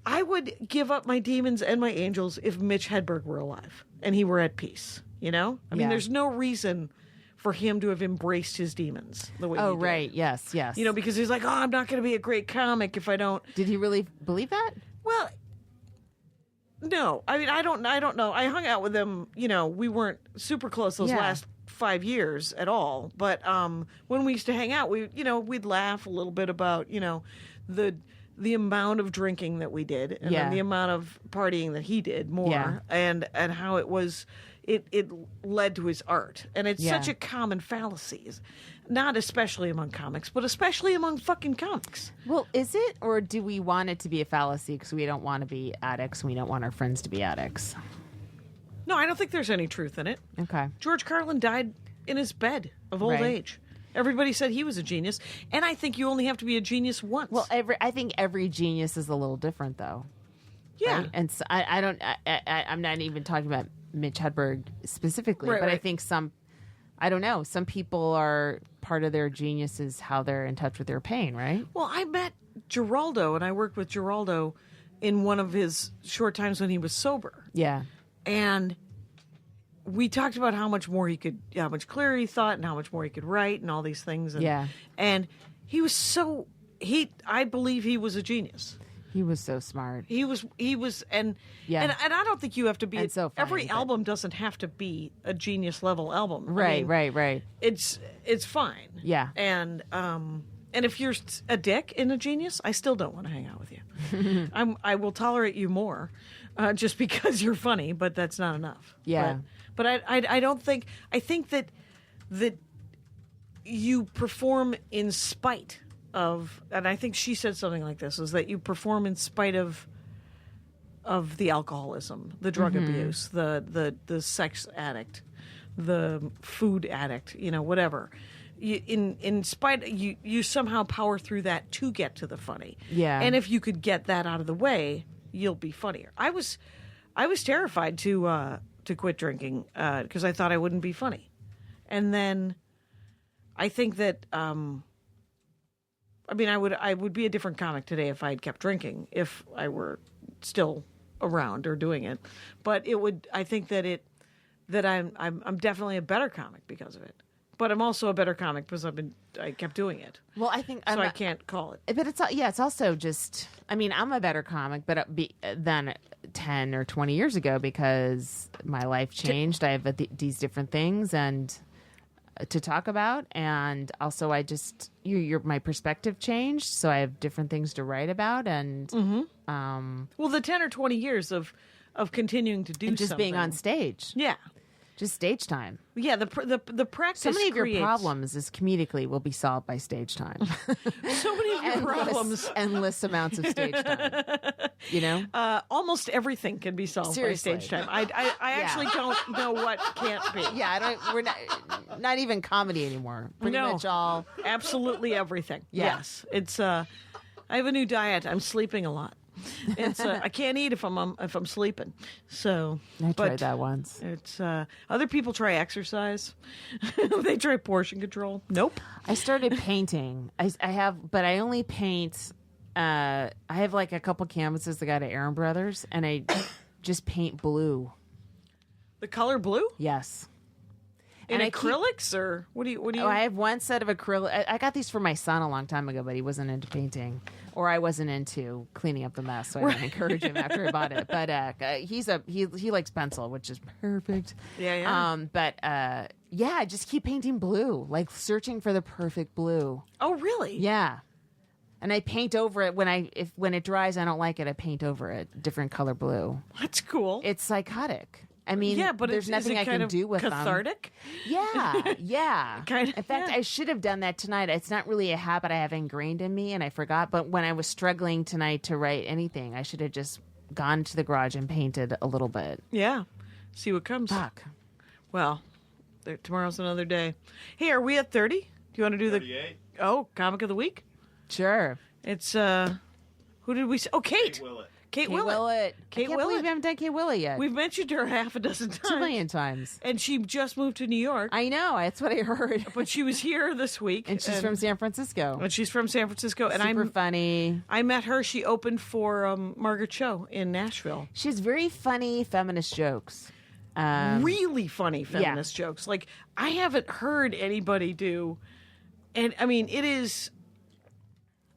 I would give up my demons and my angels if Mitch Hedberg were alive and he were at peace. You know, I mean, Yeah. there's no reason for him to have embraced his demons the way. Oh, he did. right. Yes. Yes. You know, because he's like, oh, I'm not going to be a great comic if I don't. Did he really believe that? Well, no. I mean, I don't know. I hung out with him. You know, we weren't super close those Yeah. last 5 years at all. But when we used to hang out, we'd laugh a little bit about the amount of drinking that we did, and Yeah. then the amount of partying that he did more, Yeah. and how it was. It led to his art, and it's Yeah. such a common fallacy, not especially among comics, but especially among fucking comics. Well, is it, or do we want it to be a fallacy because we don't want to be addicts and we don't want our friends to be addicts? No, I don't think there's any truth in it. Okay. George Carlin died in his bed of old Right. age. Everybody said he was a genius, and I think you only have to be a genius once. Well, I think every genius is a little different, though. yeah, Right? And so I'm not even talking about Mitch Hedberg specifically, Right, but I right. think I don't know, some people are, part of their genius is how they're in touch with their pain, right? Well, I met Geraldo, and I worked with Geraldo in one of his short times when he was sober, Yeah. and we talked about how much clearer he thought, and how much more he could write, and all these things. And, Yeah. and he was I believe he was a genius. He was so smart. He was, and Yeah. and I don't think you have to be. And so funny, every but- album doesn't have to be a genius level album. I Right, mean, right. It's fine. Yeah. And if you're a dick and a genius, I still don't want to hang out with you. I will tolerate you more, just because you're funny, but that's not enough. Yeah. But I don't think. I think that you perform in spite of, and I think she said something like this, is that you perform in spite of the alcoholism, the drug abuse, the sex addict, the food addict, whatever. In spite, you somehow power through that to get to the funny. Yeah. And if you could get that out of the way, you'll be funnier. I was terrified to quit drinking because I thought I wouldn't be funny, and then I think that I would be a different comic today if I had kept drinking, if I were still around or doing it. But I think that I'm definitely a better comic because of it. But I'm also a better comic because I kept doing it. Well, I think So I can't call it. But it's also just, I mean, I'm a better comic than 10 or 20 years ago because my life changed. I have these different things and to talk about, and also I just my perspective changed, so I have different things to write about, and Well, the 10 or 20 years of continuing to do and just being on something. stage, Yeah. just stage time. Yeah, the practice So many of your creates- problems is comedically will be solved by stage time. So many of your problems. endless amounts of stage time. You know. Almost everything can be solved Seriously. by stage time. I actually don't know what can't be. Yeah, we're not even comedy anymore. Pretty No. much all. Absolutely everything. Yeah. Yes, it's. I have a new diet. I'm sleeping a lot. It's. I can't eat if I'm sleeping. So. I but tried that once. It's. Other people try exercise. They try portion control. Nope. I started painting. I have, but I only paint. I have like a couple canvases that got at Aaron Brothers, and I just paint blue. The color blue Yes. in And I keep- acrylics, or what do you? Oh, I have one set of acrylic. I got these for my son a long time ago, but he wasn't into painting, or I wasn't into cleaning up the mess, so I didn't encourage him after I bought it. But he likes pencil, which is perfect. Yeah. But I just keep painting blue, like searching for the perfect blue. Oh, really? Yeah. And I paint over it when it dries. I don't like it. I paint over it different color blue. That's cool. It's psychotic. I mean, yeah, but there's is nothing it I kind can of do with cathartic? them. Yeah. Kind of, In fact, yeah. I should have done that tonight. It's not really a habit I have ingrained in me, and I forgot. But when I was struggling tonight to write anything, I should have just gone to the garage and painted a little bit. Yeah. See what comes. Fuck. Well, tomorrow's another day. Hey, are we at 30? Do you want to do 38. the comic of the week? Sure. It's who did we say? Oh, Kate. Willett. Kate Kate Willett. Willett. Kate I can't believe Willett. we haven't done Kate Willett yet. We've mentioned her half a dozen times. 2 million times. And she just moved to New York. I know. That's what I heard. But she was here this week. And she's from San Francisco. And she's from San Francisco. And Super funny. I met her. She opened for Margaret Cho in Nashville. She has very funny feminist jokes. Really funny feminist jokes. Like, I haven't heard anybody do. And, I mean, it is...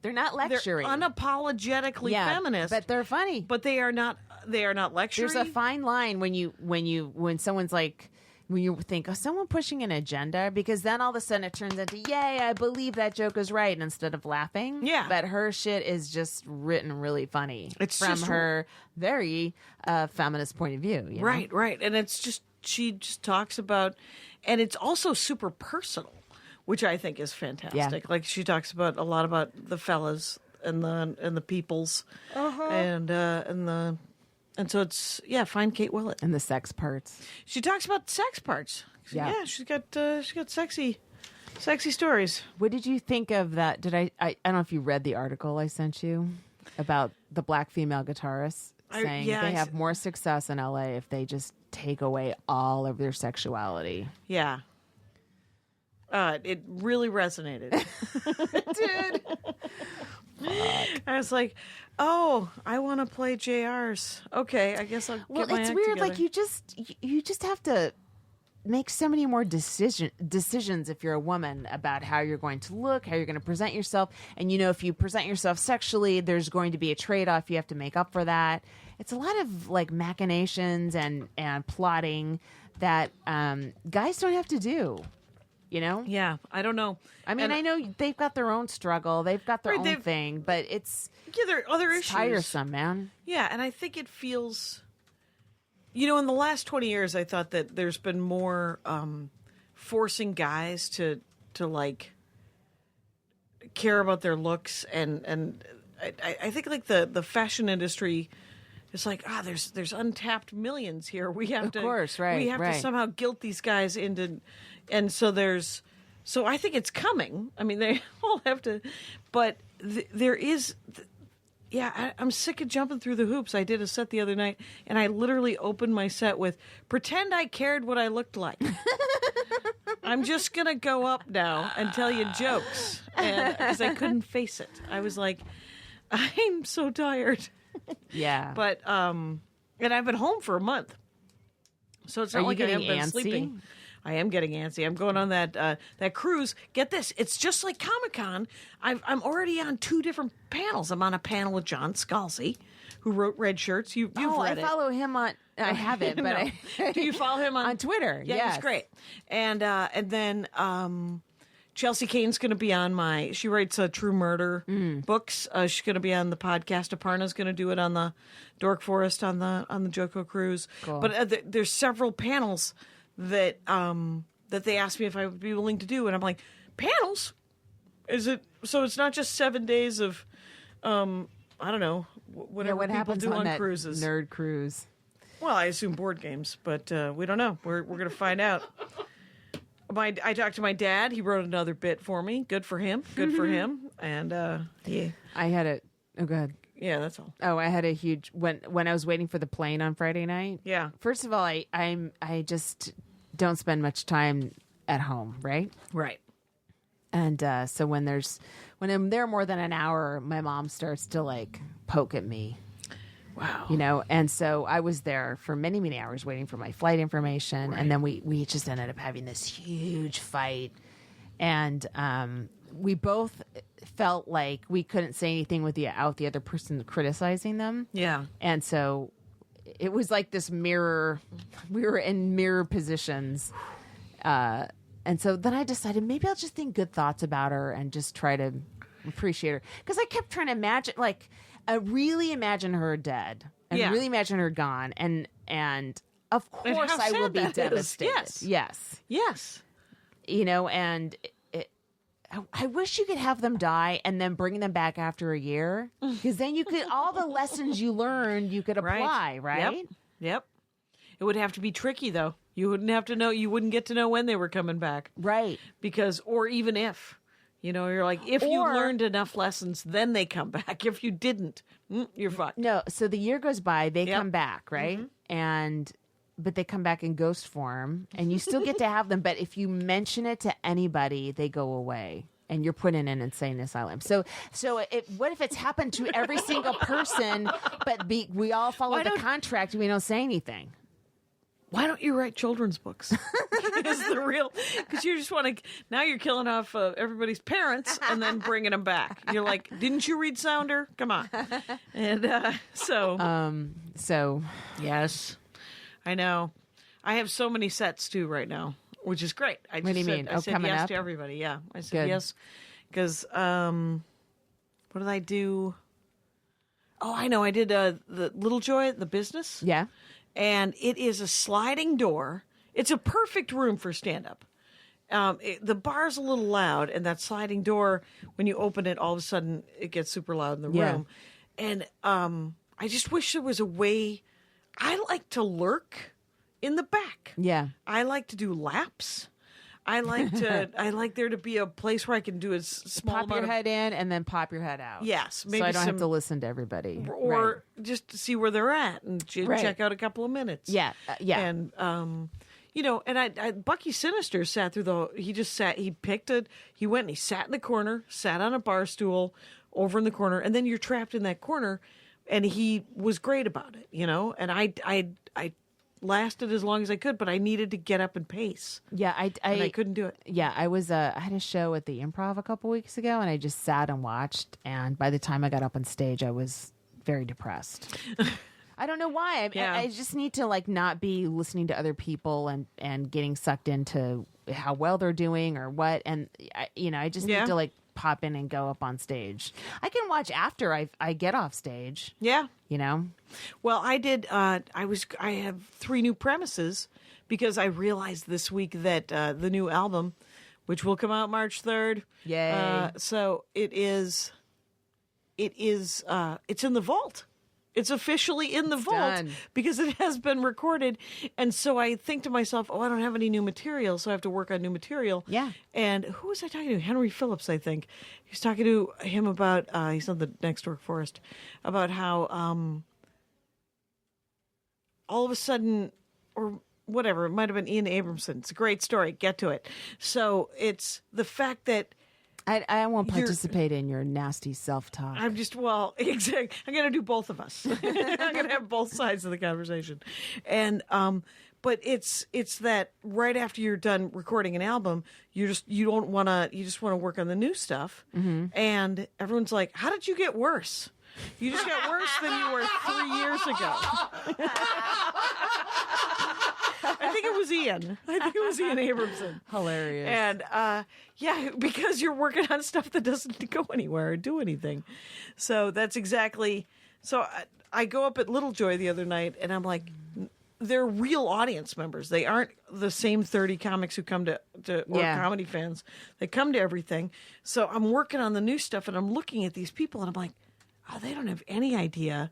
They're not They're lecturing. unapologetically feminist. but they're funny. But they are not lecturing. There's a fine line when someone's like, when you think, oh, someone pushing an agenda, because then all of a sudden it turns into, yay, I believe that joke is right, instead of laughing. Yeah. But her shit is just written really funny. It's from just- her very feminist point of view. You know? Right. And it's just, she just talks about, and it's also super personal, which I think is fantastic. Like, she talks about a lot about the fellas and the peoples, and so it's find Kate Willett. And the sex parts. She talks about sex parts. Yeah. She's got sexy stories. What did you think of that? I don't know if you read the article I sent you about the black female guitarists saying I they have s- more success in LA if they just take away all of their sexuality. Yeah. It really resonated. Dude. I was like, oh, I want to play JRs. Okay, I guess I'll Well, get my it's act weird. together. Like you just have to make so many more decisions if you're a woman about how you're going to look, how you're going to present yourself. And, if you present yourself sexually, there's going to be a trade-off. You have to make up for that. It's a lot of like machinations and plotting that guys don't have to do, Yeah, I don't know. I mean, And- I know they've got their own struggle. They've got their Right, own they've- thing, but it's Yeah, there are other issues. tiresome, man. Yeah, and I think it feels, in the last 20 years, I thought that there's been more forcing guys to like care about their looks, and I think like the fashion industry is like, there's untapped millions here. We have Of to, course, right, we have right. to somehow guilt these guys into, and so I think it's coming. I mean, they all have to, but there is. Yeah, I'm sick of jumping through the hoops. I did a set the other night, and I literally opened my set with, pretend I cared what I looked like. I'm just going to go up now and tell you jokes, because I couldn't face it. I was like, I'm so tired. Yeah. But, and I've been home for a month. So it's not Are you like I haven't getting been antsy? sleeping. I am getting antsy. I'm going on that cruise. Get this, it's just like Comic-Con. I'm already on 2 different panels. I'm on a panel with John Scalzi, who wrote Red Shirts. You've read I it. follow him on. I haven't, but No. Do you follow him on Twitter? Yeah, yes. he's great. And then Chelsea Kane's going to be on she writes True Murder books. She's going to be on the podcast. Aparna's going to do it on the Dork Forest on the Joko cruise. Cool. But there's several panels that they asked me if I would be willing to do, and I'm like, panels? Is it so? It's not just 7 days of I don't know whatever What people happens do on that cruises. nerd cruise? Well, I assume board games, but we don't know. We're going to find out. I talked to my dad. He wrote another bit for me. Good for him. Good for him. And I had a. Oh, good. yeah, that's all. Oh, I had a huge when I was waiting for the plane on Friday night. Yeah. First of all, I just don't spend much time at home, right? Right. And so when I'm there more than an hour, my mom starts to like poke at me. Wow. And so I was there for many, many hours waiting for my flight information. And then we just ended up having this huge fight. And we both felt like we couldn't say anything without the other person criticizing them. Yeah. And so it was like this mirror. We were in mirror positions. And so then I decided maybe I'll just think good thoughts about her and just try to appreciate her. Because I kept trying to imagine, really imagine her dead. And Yeah. really imagine her gone. And of And course how I will sad be that is. devastated. Yes. Yes. Yes. And I wish you could have them die and then bring them back after a year. Because then you could, all the lessons you learned, you could apply, right? Yep. It would have to be tricky, though. You wouldn't have to know. You wouldn't get to know when they were coming back. Right. Because, or even if, You know, you're like, if you Or- learned enough lessons, then they come back. If you didn't, you're fucked. No, so the year goes by, they Yep. Mm-hmm. come back, right? But they come back in ghost form, and you still get to have them. But if you mention it to anybody, they go away, and you're put in an insane asylum. So what if it's happened to every single person, but we all follow the contract and we don't say anything? Why don't you write children's books? Is the real, because you just want to. Now you're killing off everybody's parents and then bringing them back. You're like, didn't you read Sounder? Come on. And So yes, I know. I have so many sets too right now, which is great. I What do you said, mean? I Oh, said coming yes up? to everybody. Yeah, I said Good. yes because what did I do? Oh, I know. I did the Little Joy at the business. yeah, And it is a sliding door. It's a perfect room for stand-up. The bar's a little loud, and that sliding door, when you open it, all of a sudden it gets super loud in the Yeah. room. And I just wish there was a way. I like to lurk in the back. yeah. I like to do laps. I like there to be a place where I can do a small Pop amount your of head in and then pop your head out. Yes, so maybe I don't have some- to listen to everybody. or just to see where they're at and Right. check out a couple of minutes. Yeah, yeah. And you know, and I Bucky Sinister sat through he went and he sat in the corner, sat on a bar stool over in the corner, and then you're trapped in that corner, and he was great about it, you know. And I lasted as long as I could, but I needed to get up and pace, Yeah, and I couldn't do it. Yeah, I was. I had a show at the Improv a couple weeks ago, and I just sat and watched. And by the time I got up on stage, I was very depressed. I don't know why. Yeah. I just need to like not be listening to other people and getting sucked into how well they're doing or what. And I just Yeah. need to like pop in and go up on stage. I can watch after I get off stage. Yeah. You know. Well, I did. I have 3 new premises because I realized this week that the new album, which will come out March 3rd. Yay. So it's in the vault. It's officially in the vault done. because it has been recorded. And so I think to myself, I don't have any new material, so I have to work on new material. Yeah. And who was I talking to? Henry Phillips, I think. He was talking to him about, he's on the Next Door Forest, about how all of a sudden, or whatever, it might have been Ian Abramson. It's a great story. Get to it. So it's the fact that I won't You're- participate in your nasty self-talk. I'm just, exactly. I'm going to do both of us. I'm going to have both sides of the conversation. And, but it's that right after you're done recording an album, you just want to work on the new stuff. And everyone's like, how did you get worse? You just got worse than you were 3 years ago. I think it was Ian. Abramson. Hilarious. And yeah, because you're working on stuff that doesn't go anywhere or do anything. So that's exactly. So I go up at Little Joy the other night, and I'm like, they're real audience members. They aren't the same 30 comics who come to or Yeah. comedy fans. They come to everything. So I'm working on the new stuff, and I'm looking at these people, and I'm like, oh, they don't have any idea.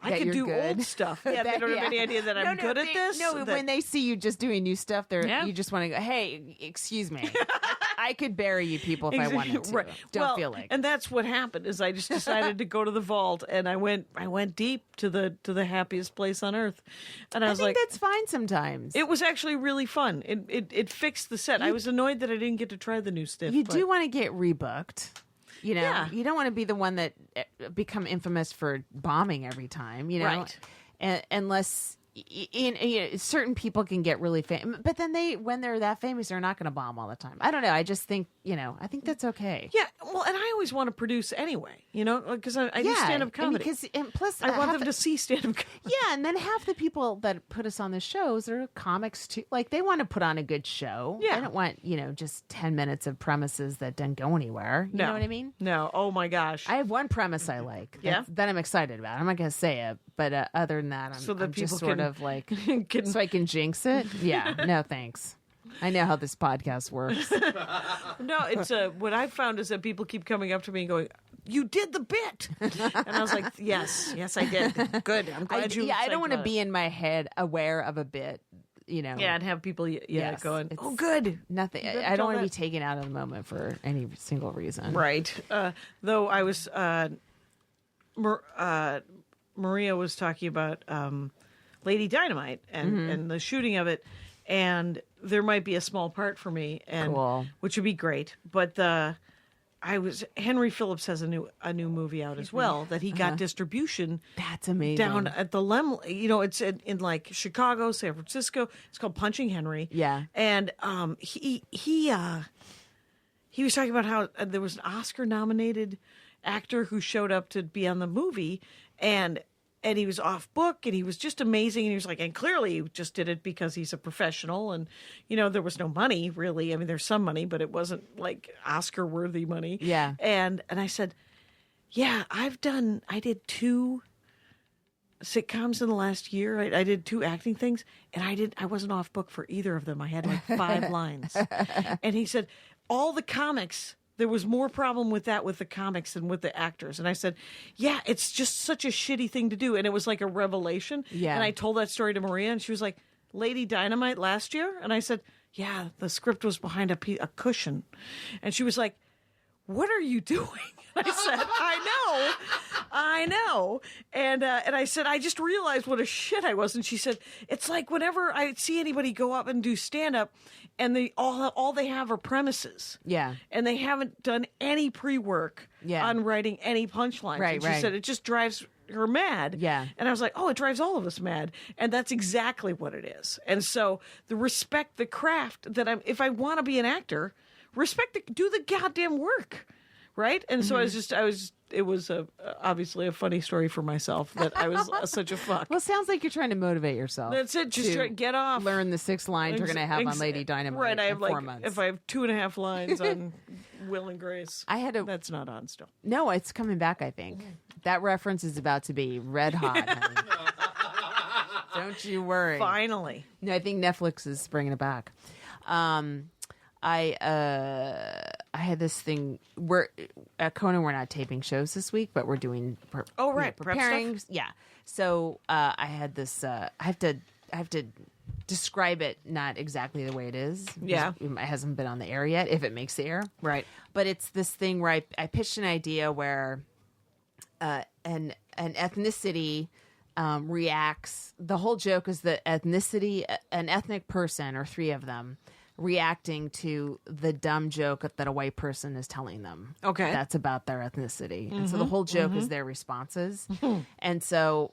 I That could you're do good. old stuff. Yeah, they don't have any idea that I'm good at this. No, that- when they see you just doing new stuff, Yeah. you just want to go, hey, excuse me. I could bury you people if I wanted to. Right. Don't Well, feel like. And that's what happened. Is I just decided to go to the vault, and I went deep to the happiest place on earth, and I I was think like, that's fine sometimes. it was actually really fun. It fixed the set. I was annoyed that I didn't get to try the new stuff. You but- do want to get rebooked. You know, Yeah. you don't want to be the one that become infamous for bombing every time. You know, Right. Unless certain people can get really famous, but then when they're that famous, they're not going to bomb all the time. I don't know. I just think I think that's okay. Yeah, well, and I always want to produce anyway, because I do stand-up comedy. And plus, I want half them to see stand-up comedy. Yeah, and then half the people that put us on the shows are comics too. Like they want to put on a good show. Yeah. They don't want, just 10 minutes of premises that don't go anywhere. You know what I mean? No. Oh my gosh. I have one premise I like. Yeah? That I'm excited about. I'm not going to say it, but other than that, So that I'm just people sort can- of like, can- so I can jinx it. Yeah, no thanks. I know how this podcast works. No, it's what I've found is that people keep coming up to me and going, "You did the bit," and I was like, "Yes, I did. Good. I'm glad you." I don't want to psyched be in my head aware of a bit Yeah, and have people Yes, going, it's- oh, good. nothing. better I don't tell want to be that. taken out of the moment for any single reason. Right. Though I was, Maria was talking about Lady Dynamite and the shooting of it, and there might be a small part for me, and Cool. which would be great. But Henry Phillips has a new movie out as well that he got distribution That's amazing. down at the it's in like Chicago, San Francisco. It's called Punching Henry. Yeah. And he was talking about how there was an Oscar nominated actor who showed up to be on the movie, and he was off book, and he was just amazing, and he was like, and clearly he just did it because he's a professional, and there was no money really. I mean, there's some money, but it wasn't like Oscar worthy money. Yeah. And I said, yeah, I did 2 sitcoms in the last year. I did 2 acting things, and I wasn't off book for either of them. I had like 5 lines. And he said, all the comics, there was more problem with that with the comics than with the actors. And I said, yeah, it's just such a shitty thing to do. And it was like a revelation. Yeah. And I told that story to Maria, and she was like, Lady Dynamite last year? And I said, yeah, the script was behind a cushion. And she was like, what are you doing? I said, I know. And I said, I just realized what a shit I was. And she said, it's like whenever I see anybody go up and do stand up, and all they have are premises. Yeah. And they haven't done any pre-work Yeah. on writing any punchlines. Right, and she right. said it just drives her mad. Yeah. And I was like, oh, it drives all of us mad. And that's exactly what it is. And so respect the craft that if I want to be an actor, do the goddamn work. Right. And so it was obviously a funny story for myself that I was such a fuck. Well, it sounds like you're trying to motivate yourself. That's it. Just to get off. Learn the 6 lines you're going to have on Lady Dynamite Right. I in have 4 like, months. if I have 2.5 lines on Will and Grace, that's not on still. No, it's coming back, I think. That reference is about to be red hot, honey. Don't you worry. Finally. No, I think Netflix is bringing it back. I had this thing where at Conan we're not taping shows this week, but we're doing Right. Prep preparing. stuff? Yeah. So I had this. I have to describe it not exactly the way it is. Yeah. It hasn't been on the air yet. If it makes the air, Right. But it's this thing where I pitched an idea where an ethnicity reacts. The whole joke is that ethnicity, an ethnic person or 3 of them, reacting to the dumb joke that a white person is telling them. Okay. That's about their ethnicity. And so the whole joke is their responses. And so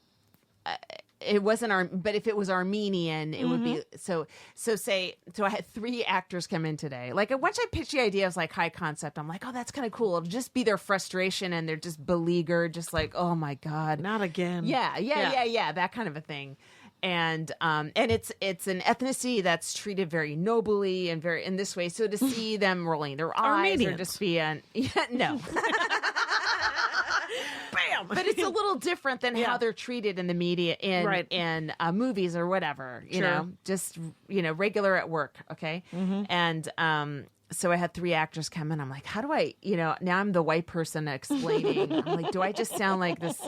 it wasn't but if it was Armenian, it would be so I had 3 actors come in today. Like once I pitched the idea, I was like high concept. I'm like, oh, that's kind of cool. It'll just be their frustration and they're just beleaguered, just like, oh my God. Not again. Yeah, that kind of a thing. And it's an ethnicity that's treated very nobly and very in this way. So to see them rolling their eyes or Armenians. just be no. Bam. But it's a little different than how they're treated in the media in Right. in movies or whatever, you Sure. know, just regular at work, okay? And so I had 3 actors come in. I'm like, how do I, now I'm the white person explaining. I'm like, do I just sound like this?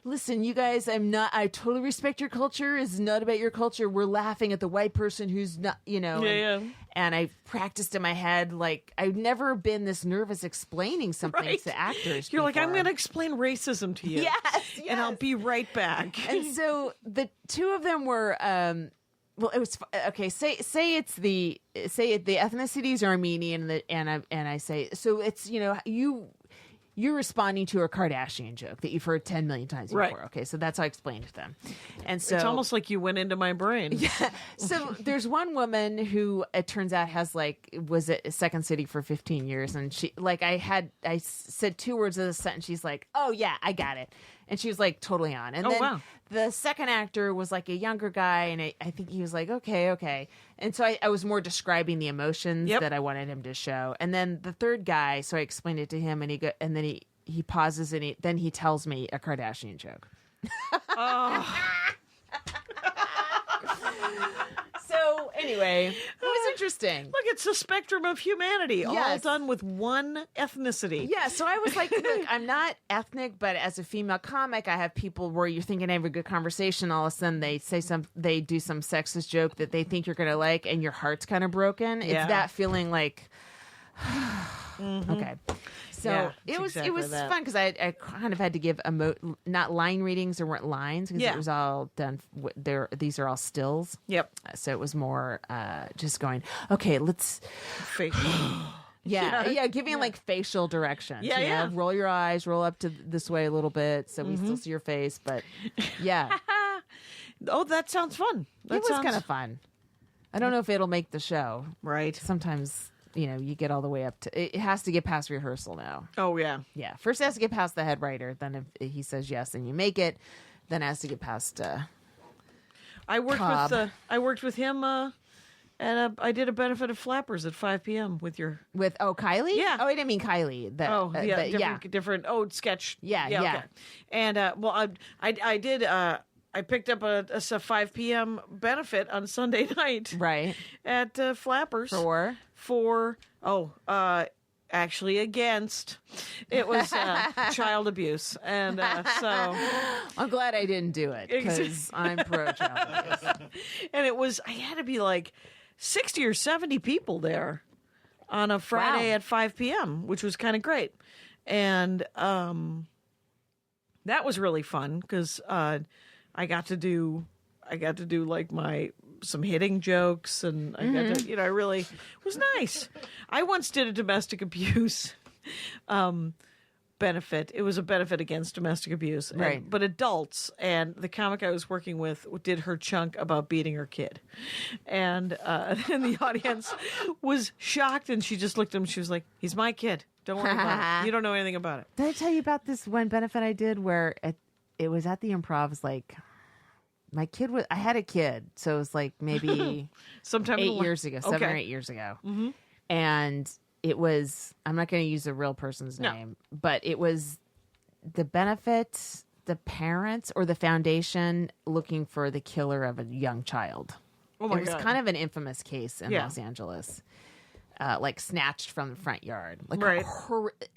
Listen, you guys, I totally respect your culture. It's not about your culture. We're laughing at the white person who's not, And I practiced in my head, like I've never been this nervous explaining something Right. to actors. You're like, I'm before. going to explain racism to you. Yes, And I'll be right back. And so the 2 of them were well, it was okay. Say the ethnicity is Armenian, and I say so. It's you're responding to a Kardashian joke that you've heard 10 million times before. Right. Okay, so that's how I explained it to them. And so It's almost like you went into my brain. so there's one woman who it turns out was at Second City for 15 years, and she I said 2 words of the sentence. She's like, "Oh yeah, I got it," and she was like totally on. And Oh, then wow. the second actor was like a younger guy, and I think he was like, okay. And so I was more describing the emotions Yep. that I wanted him to show. And then the third guy, so I explained it to him, and then he pauses and then he tells me a Kardashian joke. So anyway, it was interesting. Look, it's the spectrum of humanity, all Yes. done with one ethnicity. Yeah, so I was like, look, I'm not ethnic, but as a female comic, I have people where you're thinking I have a good conversation, all of a sudden they do some sexist joke that they think you're gonna like, and your heart's kind of broken. Yeah. It's that feeling like, okay. So Yeah, it it's was exactly fun that. because I kind of had to give not line readings. There weren't lines because Yeah. it was all done. These are all stills. Yep. So it was more just going, okay, let's. Fake. Yeah, giving like facial directions. Yeah, you know? yeah. Roll your eyes, roll up to this way a little bit, so we still see your face. But yeah, Oh, that sounds fun. That it was sounds kind of fun. I don't know if it'll make the show. right. Sometimes you get all the way up to. It has to get past rehearsal now. Oh yeah. Yeah, first it has to get past the head writer. Then if he says yes, and you make it, then it has to get past. I worked Cobb. with him. I did a benefit of Flappers at 5 p.m. with your. With Kylie. Yeah. Oh, I didn't mean Kylie. Oh yeah, but different. Oh, sketch. Yeah. Okay. And I did. I picked up a 5 p.m. benefit on Sunday night. Right. At Flappers For actually against it was child abuse, and so I'm glad I didn't do it because I'm pro child abuse. and it was I had to be like 60 or 70 people there on a Friday Wow. at 5 p.m., which was kind of great, and that was really fun because I got to do like some hitting jokes, and I got to, I really, it was nice. I once did a domestic abuse benefit. It was a benefit against domestic abuse, Right. but adults. And the comic I was working with did her chunk about beating her kid, and the audience was shocked, and she just looked at him. She was like, "He's my kid. Don't worry about it. You don't know anything about it." Did I tell you about this one benefit I did where it was at the Improv? It was like my kid I had a kid, so it was like maybe Sometime in 8 the- years ago, 7 or Okay. 8 years ago. And it was, I'm not going to use a real person's No. name, but it was the benefit, the parents or the foundation looking for the killer of a young child. Oh my It was God. kind of an infamous case in Yeah. Los Angeles. Like snatched from the front yard. Like Right.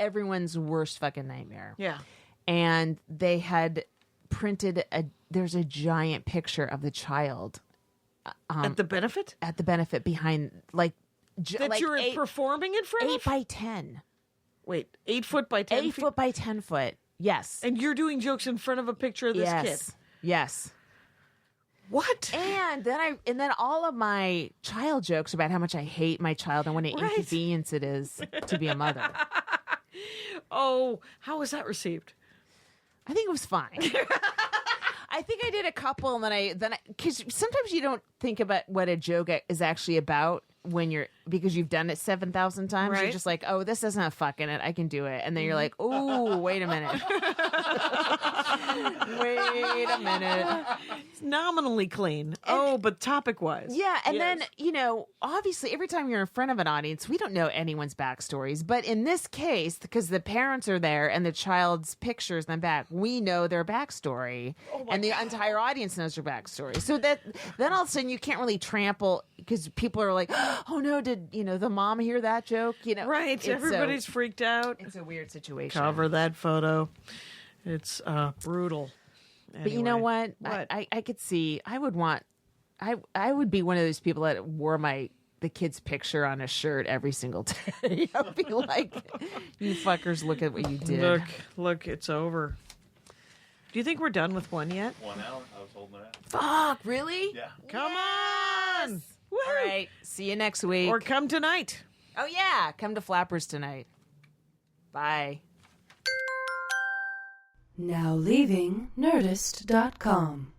everyone's worst fucking nightmare. Yeah. And they had printed there's a giant picture of the child At the benefit at the benefit behind like that like you're eight, performing in front 8 of. by 10. Wait, 8 foot by 10 8 feet? foot by 10 foot. Yes. And you're doing jokes in front of a picture of this yes. kid. Yes. What? And then all of my child jokes about how much I hate my child and what an Right. inconvenience it is to be a mother. Oh, how was that received? I think it was fine. I think I did a couple, and then because sometimes you don't think about what a joke is actually about because you've done it 7,000 times. Right. You're just like, oh, this doesn't have fuck in it. I can do it. And then you're like, oh, wait a minute. Wait a minute. It's nominally clean. But topic wise. Yeah, and then, obviously every time you're in front of an audience, we don't know anyone's backstories. But in this case, because the parents are there and the child's pictures in the back, we know their backstory. And the entire audience knows their backstory. So that then all of a sudden you can't really trample because people are like, oh no, did the mom hear that joke? Right. It's Everybody's freaked out. it's a weird situation. Cover that photo. It's brutal. But you know Anyway. what? I could see. I would be one of those people that wore the kid's picture on a shirt every single day. I'd be like, you fuckers, look at what you did. Look, it's over. Do you think we're done with one yet? 1 hour. I was holding it. Fuck, really? Yeah. Come on. Woo! All right. See you next week. Or come tonight. Oh, yeah. Come to Flappers tonight. Bye. Now leaving Nerdist.com.